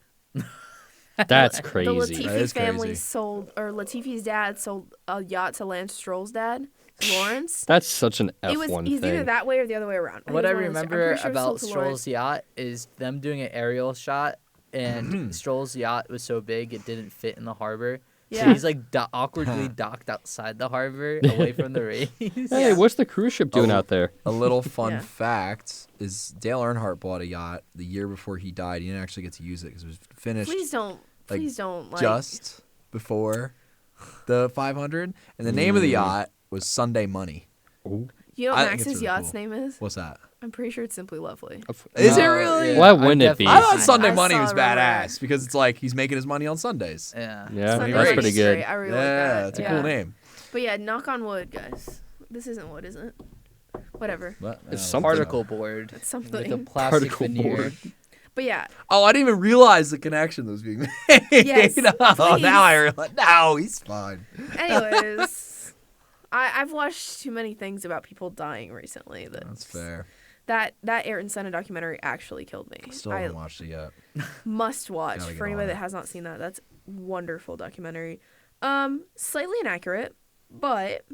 That's The crazy. Latifi That is family crazy. sold, or Latifi's dad sold a yacht to Lance Stroll's dad, Lawrence. That's such an It was F1 either thing. that way or the other way around. What I It was one of those two. I'm remember pretty sure it was about sold to Stroll's Lawrence. yacht is them doing an aerial shot, and Stroll's yacht was so big it didn't fit in the harbor. So Yeah. he's like awkwardly docked outside the harbor, away from the race. Hey, Yeah. what's the cruise ship doing Oh. out there? A little fun Yeah. fact is Dale Earnhardt bought a yacht the year before he died. He didn't actually get to use it because it was finished Please don't. like, Please don't. Like, just before the 500. And the name of the yacht was Sunday Money. you know I what think it's Max's really yacht's cool. name is? What's that? I'm pretty sure it's Simply Lovely. Is it No, really? yeah, Why I wouldn't it be? I definitely- thought Sunday I Money saw was it right badass because it's like he's making his money on Sundays. Yeah. Yeah, Sunday that's Lovely's pretty good. great. I really Yeah, like that. it's a Yeah. cool name. But yeah, knock on wood, guys. This isn't wood, is it? Whatever. But, It's no, something. Particle board It's with a something. plastic Particle veneer. board. But yeah. Oh, I didn't even realize the connection that was being made. Yes, Oh, please. now I realize. No, he's fine. Anyways, I've watched too many things about people dying recently. That's fair. That Ayrton Senna documentary actually killed me. Still haven't watched it yet. Must watch Gotta get for anybody on that it. has not seen that. That's wonderful documentary. Slightly inaccurate, but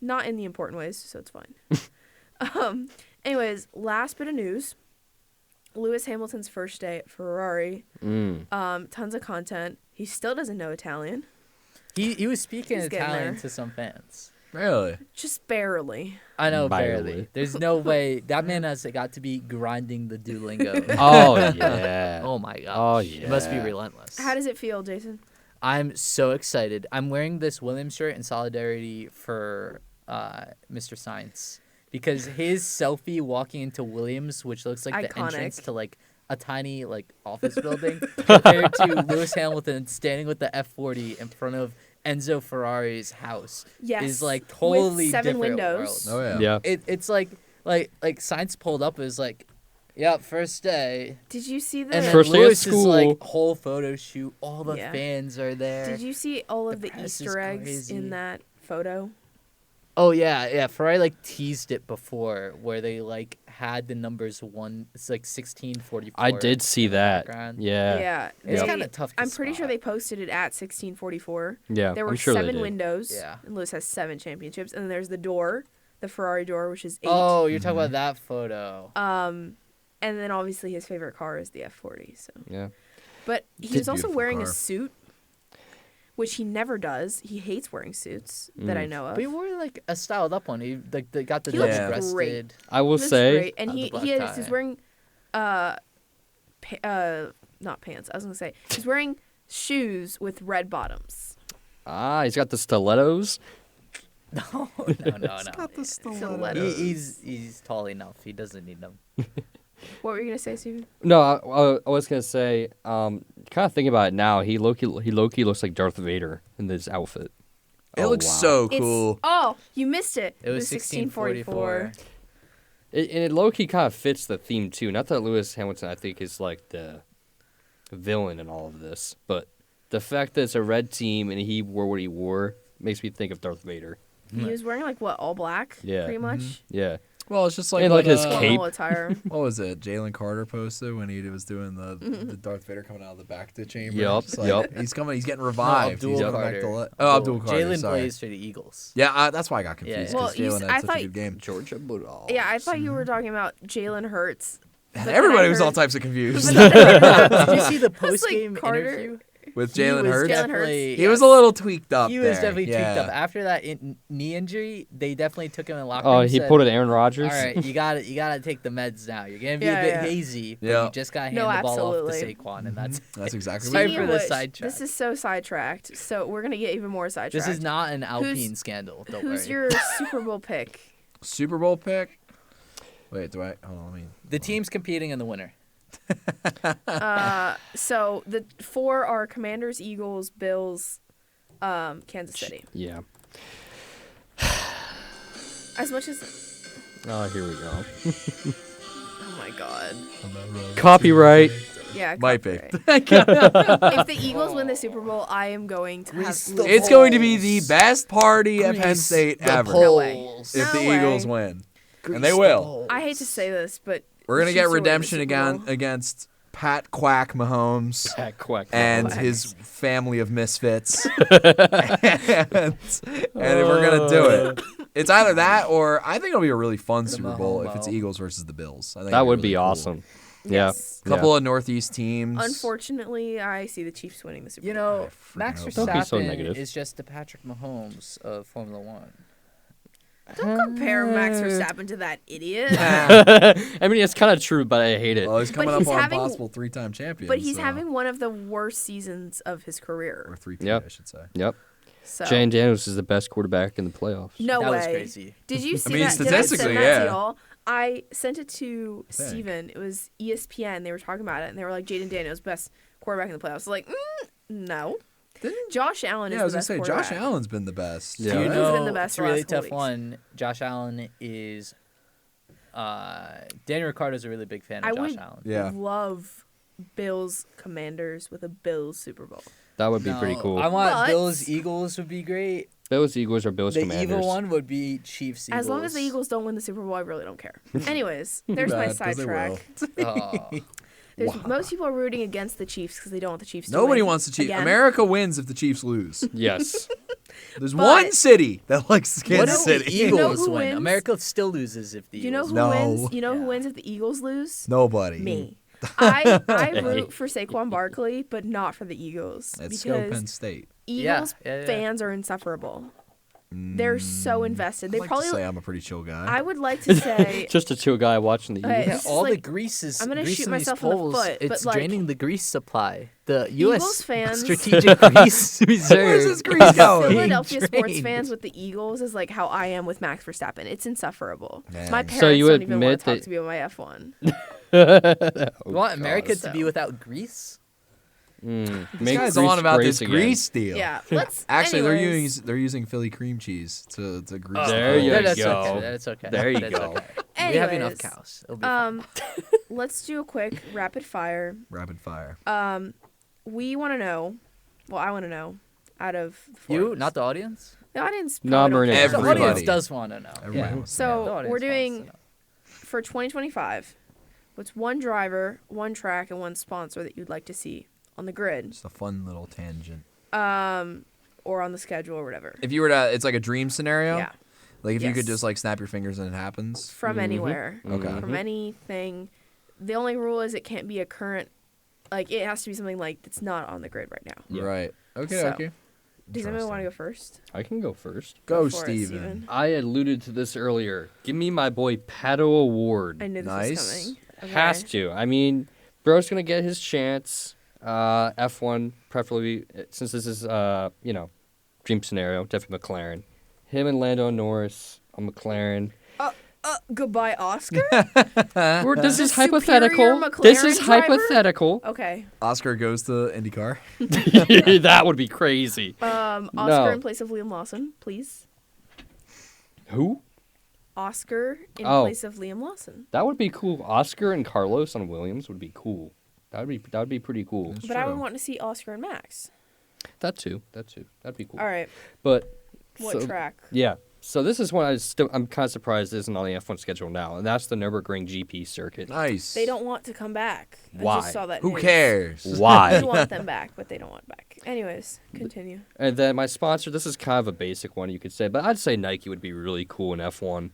not in the important ways, so it's fine. Anyways, last bit of news. Lewis Hamilton's first day at Ferrari. Tons of content. He still doesn't know Italian. He was speaking He's getting Italian there. to some fans. Really? Just barely. I know, Barely. barely. There's no way. That man has got to be grinding the Duolingo. Oh, yeah. Oh, my gosh. Oh, It must be yeah. relentless. How does it feel, Jason? I'm so excited. I'm wearing this Williams shirt in solidarity for Mr. Science because his selfie walking into Williams, which looks like the entrance Iconic. to like a tiny like office building, compared to Lewis Hamilton standing with the F40 in front of Enzo Ferrari's house, Yes. is like totally With 7 different windows. world. Oh, yeah. Yeah. It's like Science pulled up. It was like, yeah, first day. Did you see the And then First day of Lewis is school. like whole photo shoot. All the Yeah. fans are there. Did you see all of The the press is Easter eggs crazy. in that photo? Oh yeah. Ferrari like teased it before, where they like had the numbers one. It's like 1644. I did see in the that. background. Yeah. It's they- kind of tough. To I'm pretty sure spot. they posted it at 1644. Yeah. There were I'm sure they 7 did. windows. Yeah. And Lewis has 7 championships. And then there's the door, the Ferrari door, which is 8. Oh, you're talking about that photo. And then obviously his favorite car is the F40. So, Yeah. but he It's a was also beautiful wearing a car. suit, which he never does. He hates wearing suits that I know of. But he wore like a styled up one. He like they got the He double looks breasted. great. I will He looks say, great. And the he black he's tie. wearing not pants. I was gonna say he's wearing shoes with red bottoms. he's got the stilettos. No. Got the Stilettos. He's tall enough. He doesn't need them. What were you gonna say, Steven? No, I was gonna say, kind of thinking about it now. He Loki looks like Darth Vader in this outfit. It Oh, looks wow. so cool. Oh, you missed it. It was 1644. And it low-key kind of fits the theme too. Not that Lewis Hamilton, I think, is like the villain in all of this, but the fact that it's a red team and he wore what he wore makes me think of Darth Vader. He was wearing like what, all black? Yeah. Pretty much. Yeah. Well, it's just like And, like, what, his cape. Formal attire. What was it? Jalen Carter posted when he was doing the Darth Vader coming out of the back of the chamber. Yup, Just like, yup. He's coming. He's getting revived. Abdul He's coming back Carter. to Abdul Carter. Jalen sorry. plays for the Eagles. Yeah, that's why I got confused. Yeah. Well, Because you Jalen s- I had such a thought- good game. Georgia Bulldogs. Yeah, I thought you were talking about Jalen Hurts. But then Everybody I was all heard- types of confused Did you see the I was post like, game Carter? interview? with He Jalen was Hurts. Jalen Hurts. definitely- He was a little tweaked up. He was there. definitely tweaked Yeah. up after that knee injury. They definitely took him in the locker Oh, room. he said, pulled an Aaron Rodgers. All right, you got to take the meds now. You're gonna be Yeah, a bit yeah. hazy, but Yeah. you just gotta hand No, the ball off absolutely. to Saquon, and that's That's exactly Sorry what Speaking for of the which, sidetrack. This is so sidetracked. So we're gonna get even more sidetracked. this is not an Alpine scandal. Don't Who's worry. your Super Bowl pick? Super Bowl pick. Wait, do I? Hold on, let me. The team's competing in the winner. So the 4 are Commanders, Eagles, Bills, Kansas City. Yeah. As much as, Oh, here we go. oh my god, Copyright. yeah, Might be. copyright. If the Eagles win the Super Bowl, I am going to have. Grease the It's going to be the Polls. best party at Penn Grease State the ever No way. polls. if the No way. Eagles win, Grease and they the will. polls. I hate to say this, but We're gonna the get Chiefs will win the redemption Super again Bowl. against Pat Quack Mahomes Quack. and Quack. his family of misfits, and we're gonna do it. It's either that or I think it'll be a really fun Super Bowl if it's Mahomo. Eagles versus the Bills. I think That it'll would really be cool. awesome. Yeah. Yes. Couple of Northeast teams. Unfortunately, I see the Chiefs winning the Super You Bowl. know, freaking Max hope so. Don't be so Verstappen negative. is just the Patrick Mahomes of Formula One. Don't compare Max Verstappen to that idiot. I mean, it's kind of true, but I hate it. Well, he's coming he's up on having- possible 3-time champion. But he's so- having one of the worst seasons of his career. or 3 Yep. I should say. Yep. So Jane Daniels is the best quarterback in the playoffs. no that way. was crazy. Did you see mean, that? Did I send statistically, that yeah. to y'all? I sent it to think. Steven. It was ESPN. They were talking about it, and they were like, Jaden Daniels, best quarterback in the playoffs. Like, no. Josh Allen is Yeah, I was the gonna best say quarterback. Josh Allen's been the best. Yeah. Do you He's know, been the best it's the a really last couple tough weeks. one. Josh Allen is. Daniel Ricciardo's a really big fan of I Josh would Allen. Yeah. love Bills Commanders with a Bills Super Bowl. That would be pretty No, cool. I want But- Bills Eagles would be great. Bills Eagles or Bills The Commanders. evil one would be Chiefs Eagles. As long as the Eagles don't win the Super Bowl, I really don't care. Anyways, there's my Bad, 'cause they sidetrack. Oh. Most people are rooting against the Chiefs because they don't want the Chiefs to Nobody win. wants the Chiefs. Again. America wins if the Chiefs lose. Yes. There's But- one city that likes What Kansas if the City. You know Eagles who win? wins? America still loses if the Do you know Eagles who No. wins? You know who Yeah. wins if the Eagles lose? Nobody. Me. I root for Saquon Barkley, but not for the Eagles. Let's go Penn because State. Eagles Yeah. fans are insufferable. They're so invested. They I'd like probably. to say I'm a pretty chill guy. I would like to say. Just a chill guy watching the Okay. Eagles. Yeah, This is all the like- grease is I'm gonna grease shoot in these myself in the poles. foot, but, It's like, draining the grease supply. The Eagles U.S. fans- strategic grease reserve. Where's this grease going? Philadelphia sports drained. fans with the Eagles is like how I am with Max Verstappen. It's insufferable. Man. My So parents you don't even want admit to talk that- to me about my F1. You want America to be So- without grease? These guys on about this grease deal. Yeah, let's. Actually, anyways, they're using Philly cream cheese to grease. There the you poles. That's go. okay. That's okay. There you That's go. Okay. We have enough Anyways, cows. It'll be fine. let's do a quick rapid fire. Rapid fire. We want to know. Well, I want to know. Out of the four You, of us. not the audience. The audience. No, probably don't Maranello. care. The Everybody. audience does want to know. Everybody Yeah. wants to So The audience we're wants to doing know. for 2025. What's one driver, one track, and one sponsor that you'd like to see on the grid, Just a fun little tangent. or on the schedule or whatever? If you were to, it's like a dream scenario. Yeah, Like if you could Yes. just like snap your fingers and it happens. from anywhere, Okay. from anything. The only rule is it can't be a current. Like it has to be something like that's not on the grid right now. Yeah. Right. Okay. So, Okay. Does anyone want to go first? I can go first. Go, for it, Steven. I alluded to this earlier. Give me my boy Pato Award. I knew this Nice. was coming. Okay. Has to. I mean, bro's gonna get his chance. F1, preferably since this is dream scenario. Definitely McLaren. Him and Lando Norris on McLaren. Goodbye, Oscar. This is The hypothetical. superior This is McLaren driver? hypothetical. Okay. Oscar goes to IndyCar. That would be crazy. Oscar No. in place of Liam Lawson, please. Who? Oscar in Oh. place of Liam Lawson. That would be cool. Oscar and Carlos on Williams would be cool. That would be pretty cool. That's But I would true. want to see Oscar and Max. That too. That'd be cool. All right. But What so- track? Yeah. So this is one I'm kind of surprised isn't on the F1 schedule now, and that's the Nürburgring GP circuit. Nice. They don't want to come back. I Why? just saw that Who news. cares? Why? We want them back, but they don't want back. Anyways, continue. And then my sponsor, this is kind of a basic one you could say, but I'd say Nike would be really cool in F1.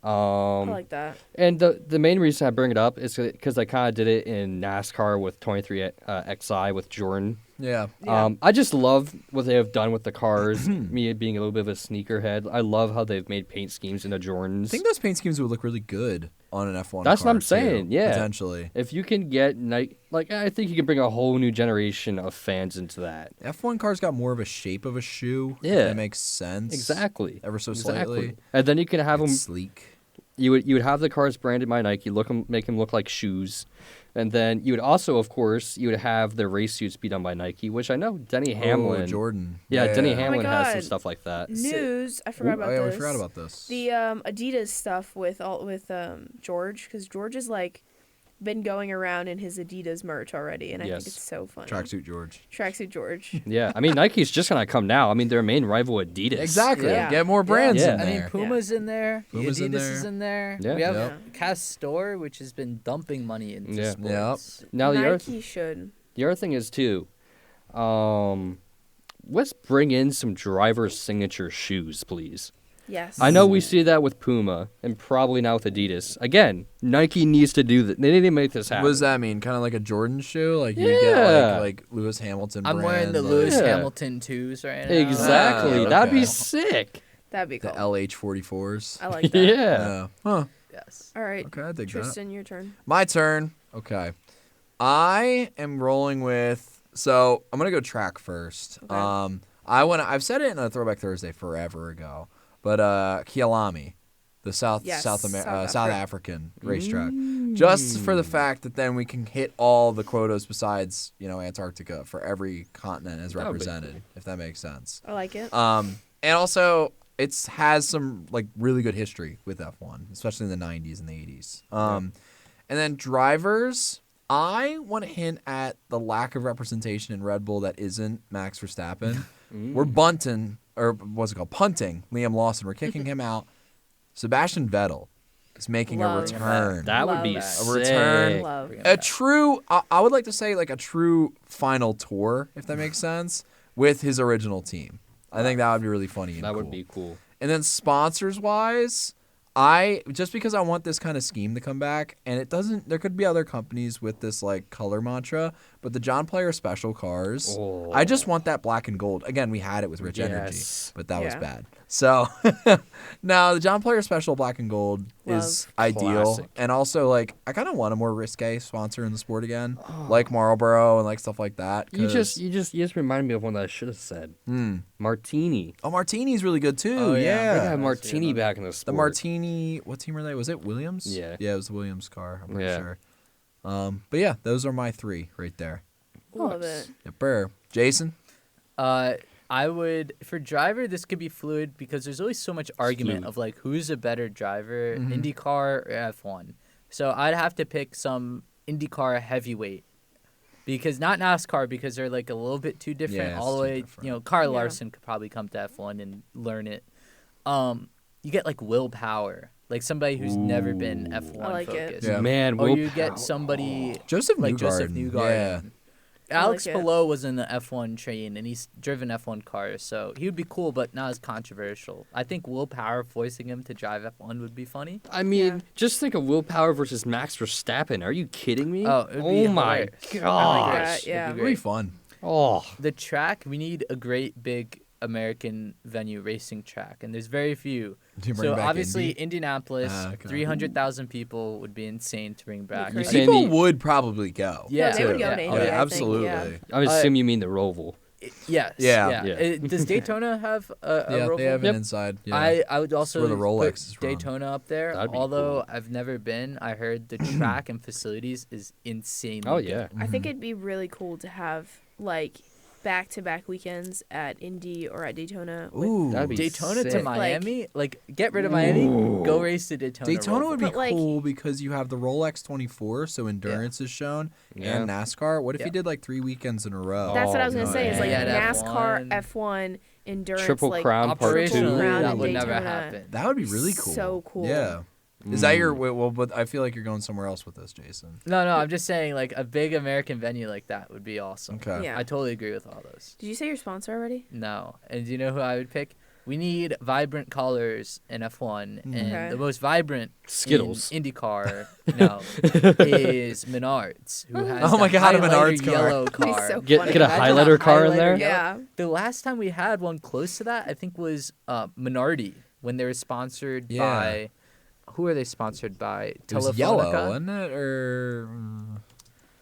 I like that. And the main reason I bring it up is because I kind of did it in NASCAR with 23 XI with Jordan. Yeah. Yeah. I just love what they have done with the cars. Me being a little bit of a sneakerhead, I love how they've made paint schemes into Jordans. I think those paint schemes would look really good on an F1 That's what car, I'm saying, too, yeah. Potentially. If you can get I think you can bring a whole new generation of fans into that. F1 cars got more of a shape of a shoe. if Yeah. That makes sense. Exactly. Ever so Exactly. slightly. And then you can have them. It's sleek. You would have the cars branded by Nike, make them look like shoes, and then you would also, of course, you would have the race suits be done by Nike, which I know Denny Hamlin. Oh, Jordan. Yeah, Denny Oh my Hamlin has some God. stuff like that. News. I forgot about Oh, yeah, this. we forgot about this. The Adidas stuff with George, because George has like been going around in his Adidas merch already, and I Yes. think it's so funny. Tracksuit George. Tracksuit George. Yeah, I mean Nike's just gonna come now. I mean their main rival Adidas. Exactly. Yeah. Get more brands Yeah. in I there. mean, Puma's in there. Puma's Adidas in there. is in there. Yeah. We have Yep. Castor, which has been dumping money into Yeah. sports. Now Nike should. the other thing is too, let's bring in some driver signature shoes, please. Yes. I know we see that with Puma and probably now with Adidas. Again, Nike needs to do that. They need to make this happen. What does that mean? Kind of like a Jordan shoe? Like you Yeah. get like Lewis Hamilton I'm wearing brand, the like Lewis Yeah. Hamilton 2s right now. Exactly. Ah, That'd be okay. sick. That'd be cool. the LH44s. I like that. Yeah. Yeah. Huh. Yes. All right. Okay, I dig that. Tristan, your turn. My turn. Okay. I am rolling with. So I'm gonna go track first. Okay. I've said it in a Throwback Thursday forever ago, but Kialami, the South Yes, South South African racetrack, just for the fact that then we can hit all the quotas besides Antarctica for every continent as That would be represented, if that makes sense. I like it. And also it has some like really good history with F1, especially in the 90s and the 80s. And then drivers, I want to hint at the lack of representation in Red Bull that isn't Max Verstappen. We're punting Liam Lawson. We're kicking him out. Sebastian Vettel is making Love a return. That would be Love. sick. A return. Love. A true, I would like to say like a true final tour, if that makes sense, with his original team. I think that would be really funny and That cool. would be cool. And then sponsors-wise, just because I want this kind of scheme to come back, and it doesn't. There could be other companies with this like color mantra, but the John Player special cars. Oh. I just want that black and gold. Again, we had it with Rich Energy, Yes. but that was Yeah. bad. So now the John Player special black and gold is ideal, Classic. and also like I kind of want a more risque sponsor in the sport again, like Marlboro and like stuff like that. You 'cause- just reminded me of one that I should have said. Martini. Oh, Martini's really good too. Oh, yeah. yeah. They have Martini back in the The sport. Martini, what team are they? Was it Williams? Yeah. Yeah, it was the Williams car. I'm pretty Yeah. sure. But yeah, those are my 3 right there. Love Nice. it. Yepper. Jason? I would, for driver, this could be fluid because there's always so much argument Fluid. of like who's a better driver, Mhm. IndyCar or F1. So I'd have to pick some IndyCar heavyweight because not NASCAR because they're like a little bit too different. Yeah, all the it's too way, different. Kyle Yeah. Larson could probably come to F1 and learn it. You get like Will Power, like somebody who's never been F1 I like it. focused. Yeah. Man, Or Will you get Power- somebody Joseph like Newgarden. Joseph Newgarden. Yeah. Alex like it. Palou was in the F1 train, and he's driven F1 cars, so he would be cool, but not as controversial. I think Will Power forcing him to drive F1 would be funny. I mean, Yeah. just think of Will Power versus Max Verstappen. Are you kidding me? Oh, it would be my hilarious. I like gosh. that, yeah. It'd be Really great. fun. Oh, The track, we need a great big American venue racing track, and there's very few. Do you bring So back obviously, Indy? Indianapolis, Okay. 300,000 people would be insane to bring back. crazy. saying People the- would probably go. Yeah, they would go yeah. to Oh, Indy, Yeah, I think, absolutely. yeah. I would assume you mean the Roval. Yes. Yeah. Yeah. Does Daytona have a Yeah, Roval? they have Yep. an inside. Yeah. I would also where the Rolex put is from. Daytona up there. That'd be Although cool. I've never been, I heard the track and facilities is insane. Oh yeah. I think it'd be really cool to have like back-to-back weekends at Indy or at Daytona. With, Ooh. That'd be Daytona to sick. Miami, like get rid of Miami, go race to Daytona. Daytona Roval. would be But, like- cool because you have the Rolex 24, so endurance is shown, Yeah. and NASCAR. What if Yeah. you did like 3 weekends in a row? that's what I was Oh, gonna say. Is no. like Yeah, NASCAR, F1. F1, endurance, Triple like Crown Part Triple 2. Operationally, Crown that in would never Daytona. happen. That would be really cool. So cool. Yeah. Is that your? Mm. Well, but I feel like you're going somewhere else with this, Jason. No, I'm just saying like a big American venue like that would be awesome. Okay. Yeah. I totally agree with all those. Did you say your sponsor already? No, and do you know who I would pick? We need vibrant colors in F1, and Okay. the most vibrant Skittles. in IndyCar is Menards, who has Oh my the God, a highlighter Menards car. yellow That'd be car. so Get funny. get a Imagine highlighter car in highlighter there. yellow. Yeah. The last time we had one close to that, I think, was Menardi when they were sponsored Yeah. by. Who are they sponsored by? It was Telefonica. yellow, wasn't it? Or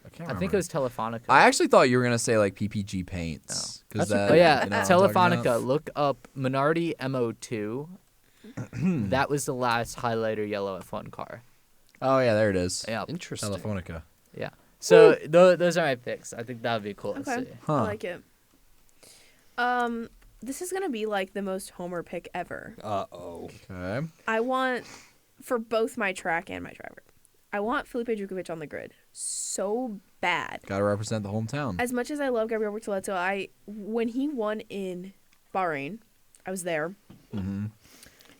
I can't remember. I think it was Telefonica. I actually thought you were gonna say like PPG paints. That's That, Oh yeah, you know what I'm talking Telefonica. about? Look up Minardi MO2. That was the last highlighter yellow F1 car. Oh yeah, there it is. Yeah. Interesting. Telefonica. Yeah. So those are my picks. I think that would be cool to Okay. see. Huh. I like it. This is gonna be like the most homer pick ever. Uh-oh. Okay. I want for both my track and my driver. I want Felipe Drugovich on the grid so bad. Got to represent the hometown. As much as I love Gabriel Bortoleto, when he won in Bahrain, I was there. Mm-hmm.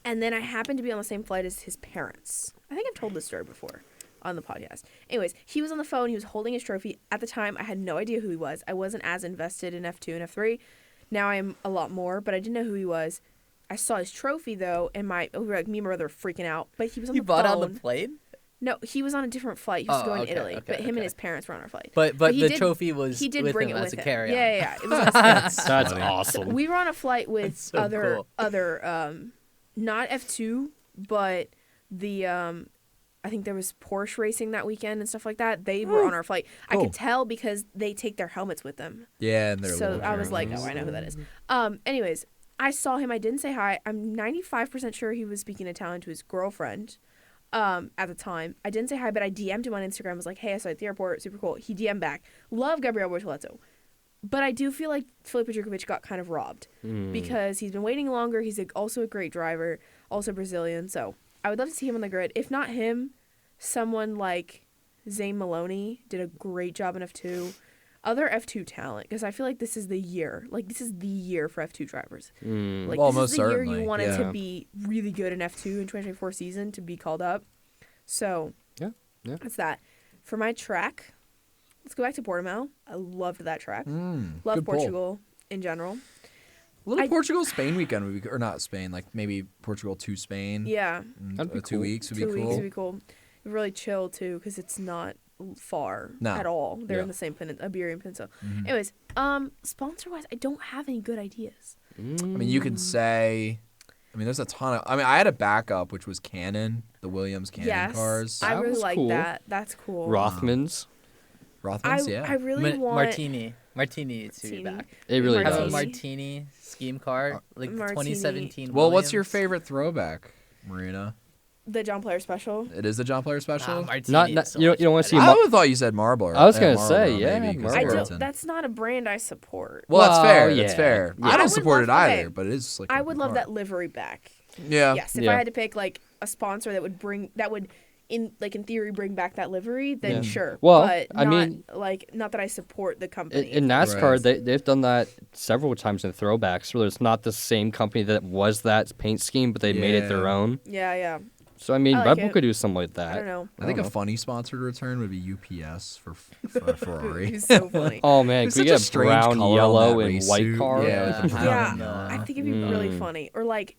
And then I happened to be on the same flight as his parents. I think I've told this story before on the podcast. Anyways, he was on the phone. He was holding his trophy. At the time, I had no idea who he was. I wasn't as invested in F2 and F3. Now I am a lot more, but I didn't know who he was. I saw his trophy, though, and me and my brother were freaking out. But he was on You the bought phone. on the plane? No, he was on a different flight. He was Oh, going okay, to Italy. okay, but him okay. and his parents were on our flight. But he the did- trophy was He did with bring him it as with a him. carry-on. Yeah. It was on his That's funny. awesome. We were on a flight with That's so other cool. not F2, but the I think there was Porsche racing that weekend and stuff like that. They were on our flight. I Cool. could tell because they take their helmets with them. Yeah, and they're So little I was like, jerseys. oh, I know who that is. Anyways, I saw him. I didn't say hi. I'm 95% sure he was speaking Italian to his girlfriend at the time. I didn't say hi, but I DM'd him on Instagram. I was like, hey, I saw you at the airport. Super cool. He DM'd back. Love Gabriel Bortoleto. But I do feel like Felipe Drugovich got kind of robbed because he's been waiting longer. He's also a great driver, also Brazilian. So I would love to see him on the grid. If not him, someone like Zane Maloney did a great job in F2. Other F2 talent, because I feel like this is the year. Like, this is the year for F2 drivers. Like, Well, this most is the year certainly, you wanted yeah. to be really good in F2 in 2024 season to be called up. So, Yeah. that's that. For my track, let's go back to Portimao. I loved that track. Love good pull. Portugal in general. Portugal Spain weekend would be, or not Spain, like maybe Portugal to Spain. Yeah. That'd be 2 cool. weeks would 2 be cool. weeks would be cool. Really chill, too, because it's not far No. at all. They're Yeah. in the same Iberian Peninsula. Anyways, sponsor-wise, I don't have any good ideas. I mean, you can say. I mean, there's a ton of. I mean, I had a backup, which was Canon, the Williams Canon Yes, cars. I That really was like cool. that. That's cool. Rothmans. Rothmans, yeah. I really want Martini needs to be Martini. back. It really Have a does. Martini scheme car, like the Martini. 2017. Well, what's your Williams. favorite throwback, Marina? the John Player special. It is the John Player special. Martini Not is so you much don't want to see. better. I would have thought you said Marlboro. I was gonna Marlboro, say, yeah, maybe, 'cause I Marlboro. Burlington. don't. That's not a brand I support. Well, that's fair. Well, That's yeah. fair. Yeah. I I don't would support it love- either, okay. but it is like. I a would good love car. that livery back. Yeah. Yes, if Yeah. I had to pick like a sponsor that would in theory bring back that livery, then Yeah. sure. Well, but I not, mean- not that I support the company. In NASCAR, Right. they've done that several times in throwbacks, where it's not the same company that was that paint scheme, but they made it their Yeah. own. yeah. So I mean, I like Red Bull it. could do something like that. I don't know. I think I a don't know. funny sponsor to return would be UPS for Ferrari. He's so funny. Oh man, It's can we such a get a strange brown, color on yellow, that and race white suit. car? Yeah, with the Yeah. brown. Yeah, I yellow. think it'd be really funny. Or like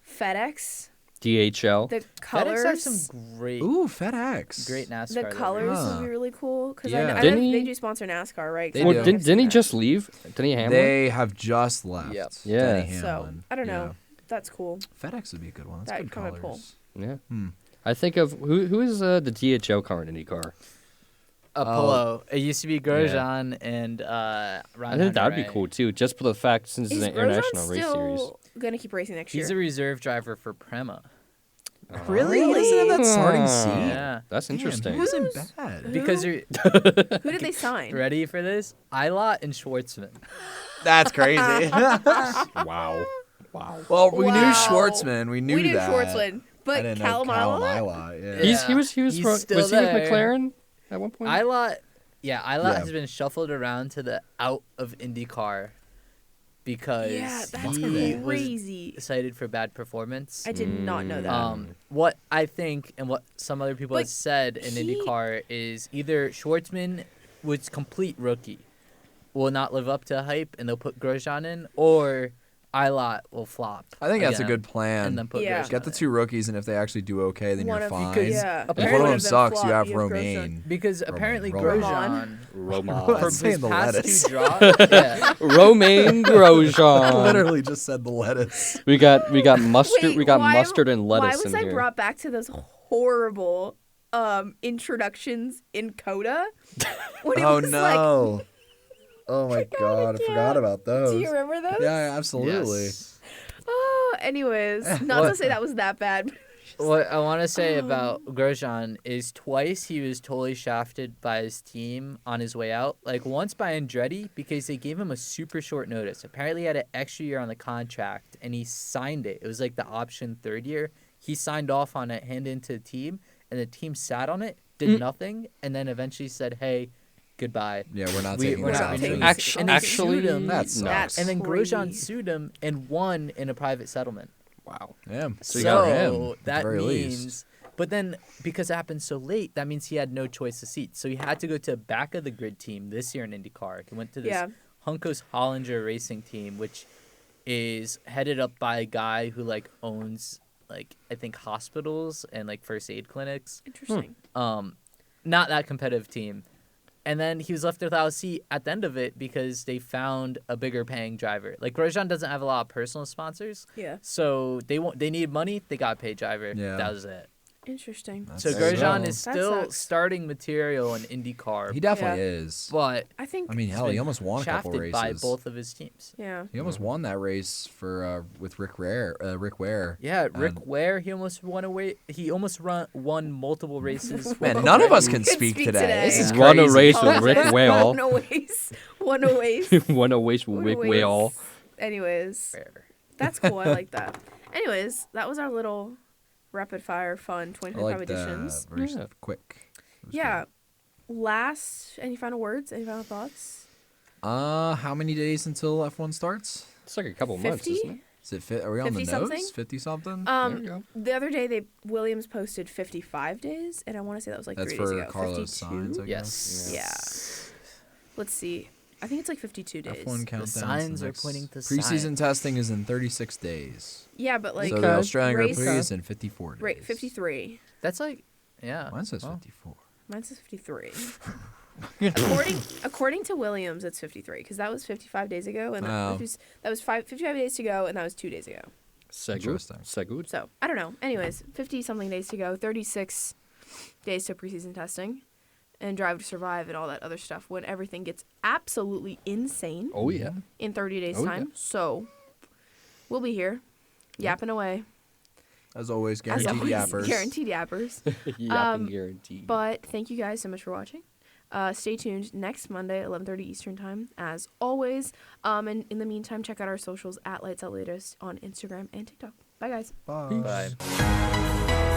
FedEx, DHL. the FedEx colors. has some great FedEx. great NASCAR. The logos. colors Huh. would be really cool because Yeah. I Didn't know he- they do sponsor NASCAR, right? 'Cause They I Well, do. think didn't, I've didn't he seen just leave? Didn't he Hamlin? They have just left. Yep. Yeah. Denny that. So Hamlin. I don't Yeah. know. That's cool. FedEx would be a good one. That's That good kinda colors. cool. Yeah. Hmm. I think of who is the DHL car in IndyCar? Apollo. It used to be Grosjean and Ron I think that would be Hunter-Reay. cool too, just for the fact since it's Is an Grosjean international race series. still gonna keep racing next He's a year? reserve driver for Prema. Really? He doesn't have that starting Ah. seat. Yeah. That's interesting. He wasn't bad. Because you're Who did they sign? ready for this? Ilott and Schwartzman. That's crazy. Wow. Wow. Well, we knew Wow. Schwartzman. We knew we knew that. Schwartzman, I but didn't know Callum Callum Ilott? Ilott, yeah. Yeah. He was He's still was he with there. McLaren at one point? Ilott Yeah. has been shuffled around to the out of IndyCar because Yeah, that's he was crazy. cited for bad performance. I did not know that. What I think and what some other people But have said in he- IndyCar is either Schwartzman was complete rookie, will not live up to hype, and they'll put Grosjean in, or Ilott will flop. I think that's a again, good plan. And then put Yeah. Grosjean Get the in. two rookies, and if they actually do okay, then One you're of- fine. because yeah. If apparently one of it them would've sucks, you have flop, Romaine. Because apparently Romaine. Grosjean Roman. for That's saying his the past lettuce. two draws, yeah, Romaine Grosjean. Literally just said the lettuce. We got mustard. Wait, we got why- mustard and lettuce Why was in I here. brought back to those horrible introductions in Coda? When it Oh was no! Oh my god, I can't. forgot about Like, those. do you remember those? Yeah, absolutely. yes. Oh, anyways, not to What? say that was that bad. What I want to say about Grosjean is twice he was totally shafted by his team on his way out. Like once by Andretti because they gave him a super short notice. Apparently he had an extra year on the contract and he signed it. It was like the option third year. He signed off on it, handed it to the team, and the team sat on it, did nothing, and then eventually said, "Hey, goodbye." Yeah, we're not We're taking not this renewing out. this. Actu- And they actually, sued him. That sucks. And then Grosjean Crazy. sued him and won in a private settlement. Wow. Yeah, So you got him, at the that very means, least. but then because it happened so late, that means he had no choice of seats. So he had to go to the back of the grid team this year in IndyCar. He went to this Yeah. Hunkos Hollinger racing team, which is headed up by a guy who like owns like I think hospitals and like first aid clinics. Interesting. Not that competitive team. And then he was left without a seat at the end of it because they found a bigger paying driver. Like Grosjean doesn't have a lot of personal sponsors, Yeah. so they need money. They got a paid driver. Yeah. That was it. Interesting. That's So there you Grosjean go. is That still sucks. starting material in IndyCar, He definitely Yeah. is. but I think. I mean, hell, he been almost won a couple shafted races. by both of his teams. yeah. He almost won that race for with Rick Ware. Yeah, Rick And- Ware. He almost won away. He almost won multiple races. Man, none of us can Can speak speak today. today. This is Yeah. Won a crazy. race with Rick Whale. One away. Won a race with Rick Whale. Anyways, Ware. that's cool. I like that. Anyways, that was our little rapid fire fun I 2025 like editions. that. Very Yeah. quick. It was Yeah. Any final words? Any final thoughts? How many days until F1 starts? It's like a couple months, 50? isn't it? Is it? Are we on the 50 something? nose? 50 something. There we go. The other day Williams posted 55 days, and I want to say that was like That's 3 days for ago. Carlos 52? Sainz, I guess. Yes. Yeah. Let's see. I think it's like 52 days. F1 countdown. signs are pointing to Preseason signs. testing is in 36 days. Yeah, but like So the Australian Grand race- Prix is in 54 days. right, 53. That's like, yeah. Mine says well, 54. Mine says 53. according to Williams, it's 53 because that was 55 days ago, and Oh. that was 55 days to go, and that was 2 days ago. Interesting. Segud. So I don't know. Anyways, 50 something days to go, 36 days to preseason testing, and Drive to Survive and all that other stuff when everything gets absolutely insane Oh, yeah. in 30 days Oh, time. yeah. So we'll be here, yapping away. As always, As guaranteed always, yappers. Guaranteed yappers. Yapping guaranteed. But thank you guys so much for watching. Stay tuned next Monday, 11:30 Eastern Time, as always. And in the meantime, check out our socials at Lights Out Latest on Instagram and TikTok. Bye, guys. Bye. Bye.